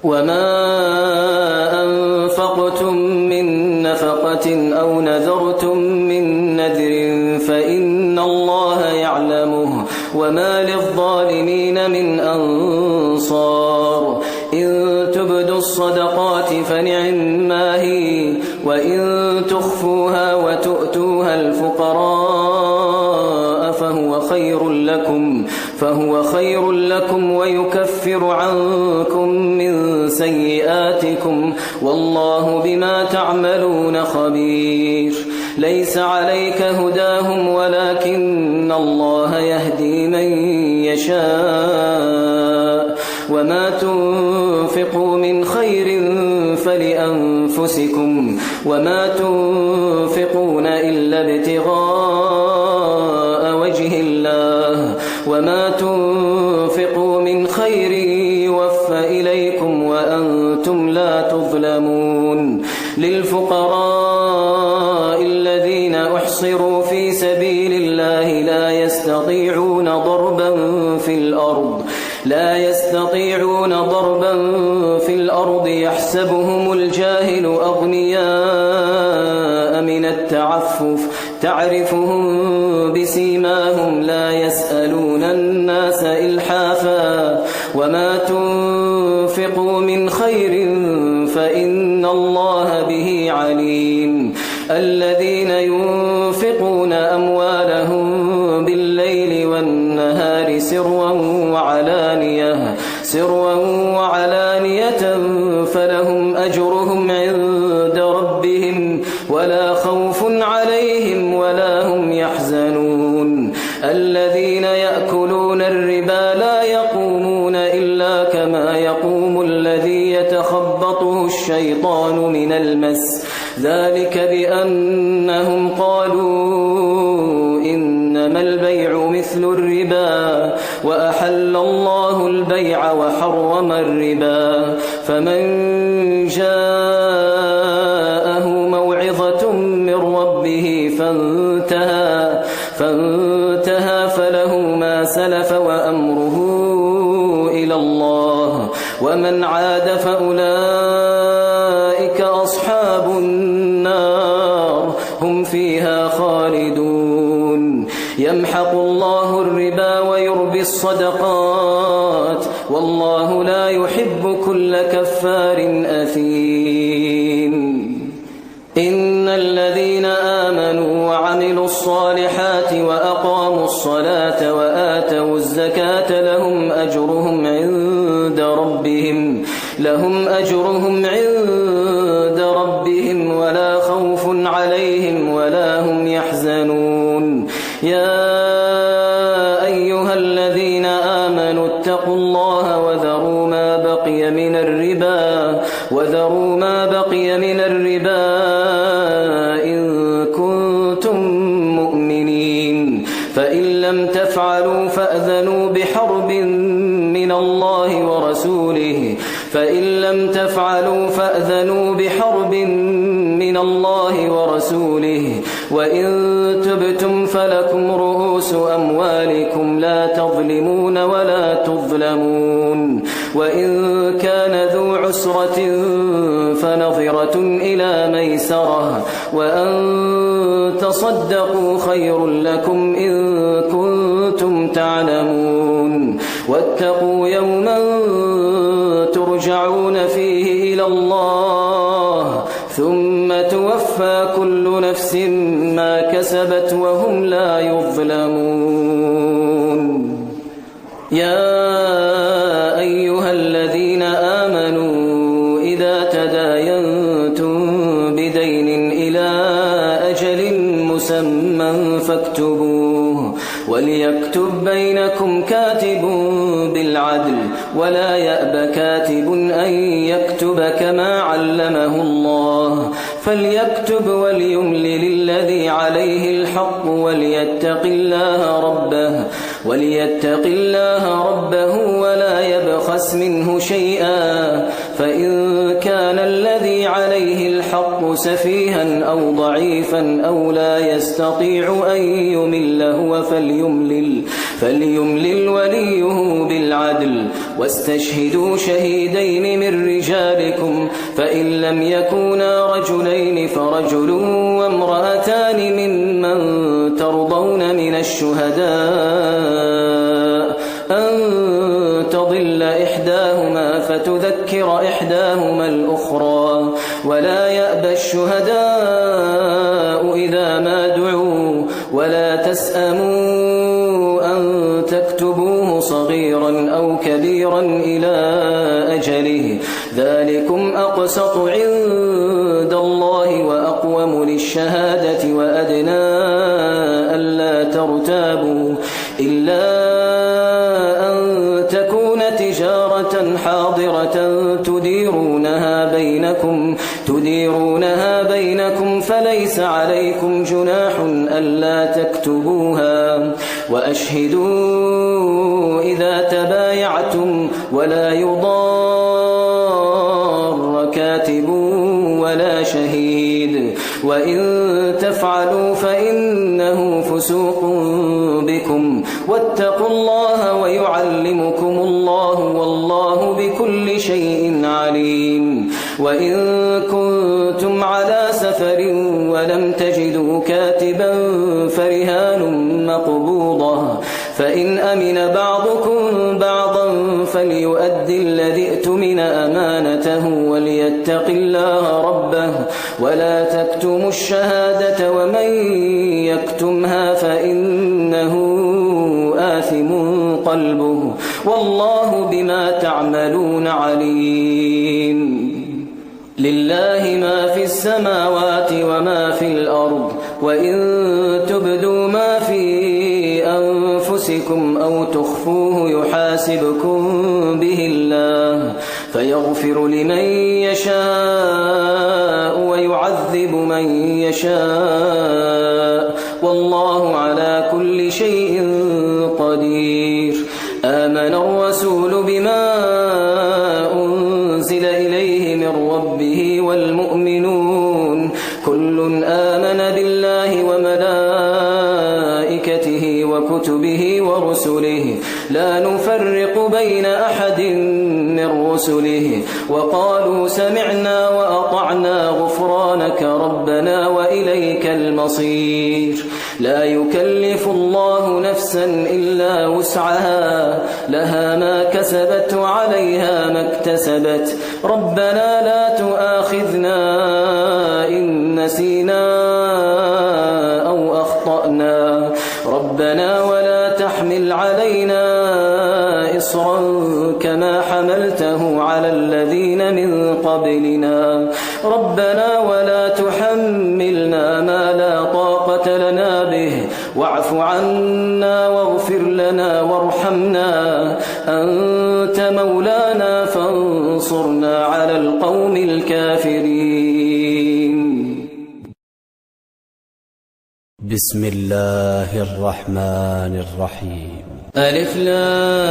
وما أنفقتم من نفقة أو نذرتم من نذر فإن الله يعلمه وما للظالمين من أنصار إن تبدوا الصدقات فنعما هي وإن تخفوها وتؤتوها الفقراء فهو خير لكم ويكفر عنكم من سيئاتكم والله بما تعملون خبير ليس عليك هداهم ولكن الله يهدي من يشاء وما تنفقوا من خير فلأنفسكم وما تنفقون إلا ابتغاء وجه الله وما تنفقوا من خير يوفى إليكم وأنتم لا تظلمون للفقراء الذين أحصروا في سبيل الله لا يستطيعون ضربا في الأرض يحسبهم الجاهل أغنياء من التعفف تعرفهم بسيماهم لا يسألون الناس إلحافا وما تنفقوا من خير فإن الله به عليم الذين ينفقون أموالهم بالليل والنهار سرا وعلانية فلهم أجرهم عند ربهم ولا خوف عليهم ولا هم يحزنون الذين يأكلون الربا لا يقومون إلا كما يقوم الذي يتخبطه الشيطان من المس ذلك بأنهم قالوا إنما البيع مثل الربا وأحل الله البيع وحرم الربا فمن جاءه موعظة من ربه فانتهى فله ما سلف وأمره إلى الله ومن عاد فأولئك أصحاب النار هم فيها خالدون يمحق الله الربا ويربي الصدقات والله لا يحب كل كفار أثيم إن الذين آمنوا وعملوا الصالحات وأقاموا الصلاة وآتوا الزكاة لهم أجرهم عند ربهم ولا خوف عليهم ولا هم يحزنون يا أيها الذين آمنوا اتقوا الله وذروا ما بقي من الربا إن كنتم مؤمنين فإن لم تفعلوا فأذنوا بحرب من الله ورسوله وإن تبتم فلكم رؤوس أموالكم لا تظلمون ولا تظلمون وإن كان ذو عسرة فنظرة إلى ميسرة وأن تصدقوا خير لكم إن كنتم تعلمون واتقوا يوما ترجعون فيه إلى الله ثم توفى كل نفس ما كسبت وهم لا يظلمون يا أيها الذين آمنوا إذا تداينتم بدين إلى أجل مسمى فاكتبوه وليكتب بينكم كاتب بالعدل ولا يأب كاتب أن يكتب كما علمه الله فليكتب وليملل الذي عليه الحق وليتق الله ربه ولا يبخس منه شيئا فإن كان الذي عليه الحق سفيها أو ضعيفا أو لا يستطيع أن يمل هو فليملل وليه بالعدل واستشهدوا شهيدين من رجالكم فإن لم يكونا رجلين فرجل وامرأتان ممن ترضون من الشهداء أن تضل إحداهما فتذكر إحداهما الأخرى ولا يأبى الشهداء إذا ما دعوا ولا تسأموا أن تكتبوه صغيرا أو كبيرا إلى أجله ذلكم أقسط عند الله وأقوم للشهادة وأدنى ألا ترتابوا إلا أن تكون تجارة حاضرة تديرونها بينكم فليس عليكم جناح ألا تكتبوها وأشهدوا إذا تبايعتم ولا يضار كاتب ولا شهيد وإن تفعلوا فإنه فسوق بكم واتقوا الله ويعلمكم الله والله بكل شيء عليم وإن كنتم على سفر ولم تجدوا كاتبا فرهان مقبوضة فإن أمن بعضكم بعضا فليؤدي الذي ائتمن أمانته وليتق الله ربه ولا تكتموا الشهادة ومن يكتمها فإنه آثم قلبه والله بما تعملون عليم لله ما في السماوات وما في الأرض وإن تبدوا ما في أنفسكم أو تخفوه يحاسبكم به الله فيغفر لمن يشاء ويعذب من يشاء والله على كل شيء قدير آمن الرسول بما أنزل إليه من ربه والمؤمنون كل آمن بالله وملائكته وكتبه ورسله لا نفرق بين أحد من رسله وقالوا سمعنا وأطعنا غفرانك ربنا وإليك المصير لا يكلف الله نفسا إلا وسعها لها ما كسبت وعليها ما اكتسبت ربنا لا تؤاخذنا إن نسينا أو أخطأنا ربنا ولا تحمل علينا إصرا كما حملته على الذين من قبلنا ربنا ولا تحملنا ما لا طاقة لنا به واعف عنا واغفر لنا وارحمنا أنت مولانا فانصرنا على القوم الكافرين
بسم الله الرحمن الرحيم
ألف لام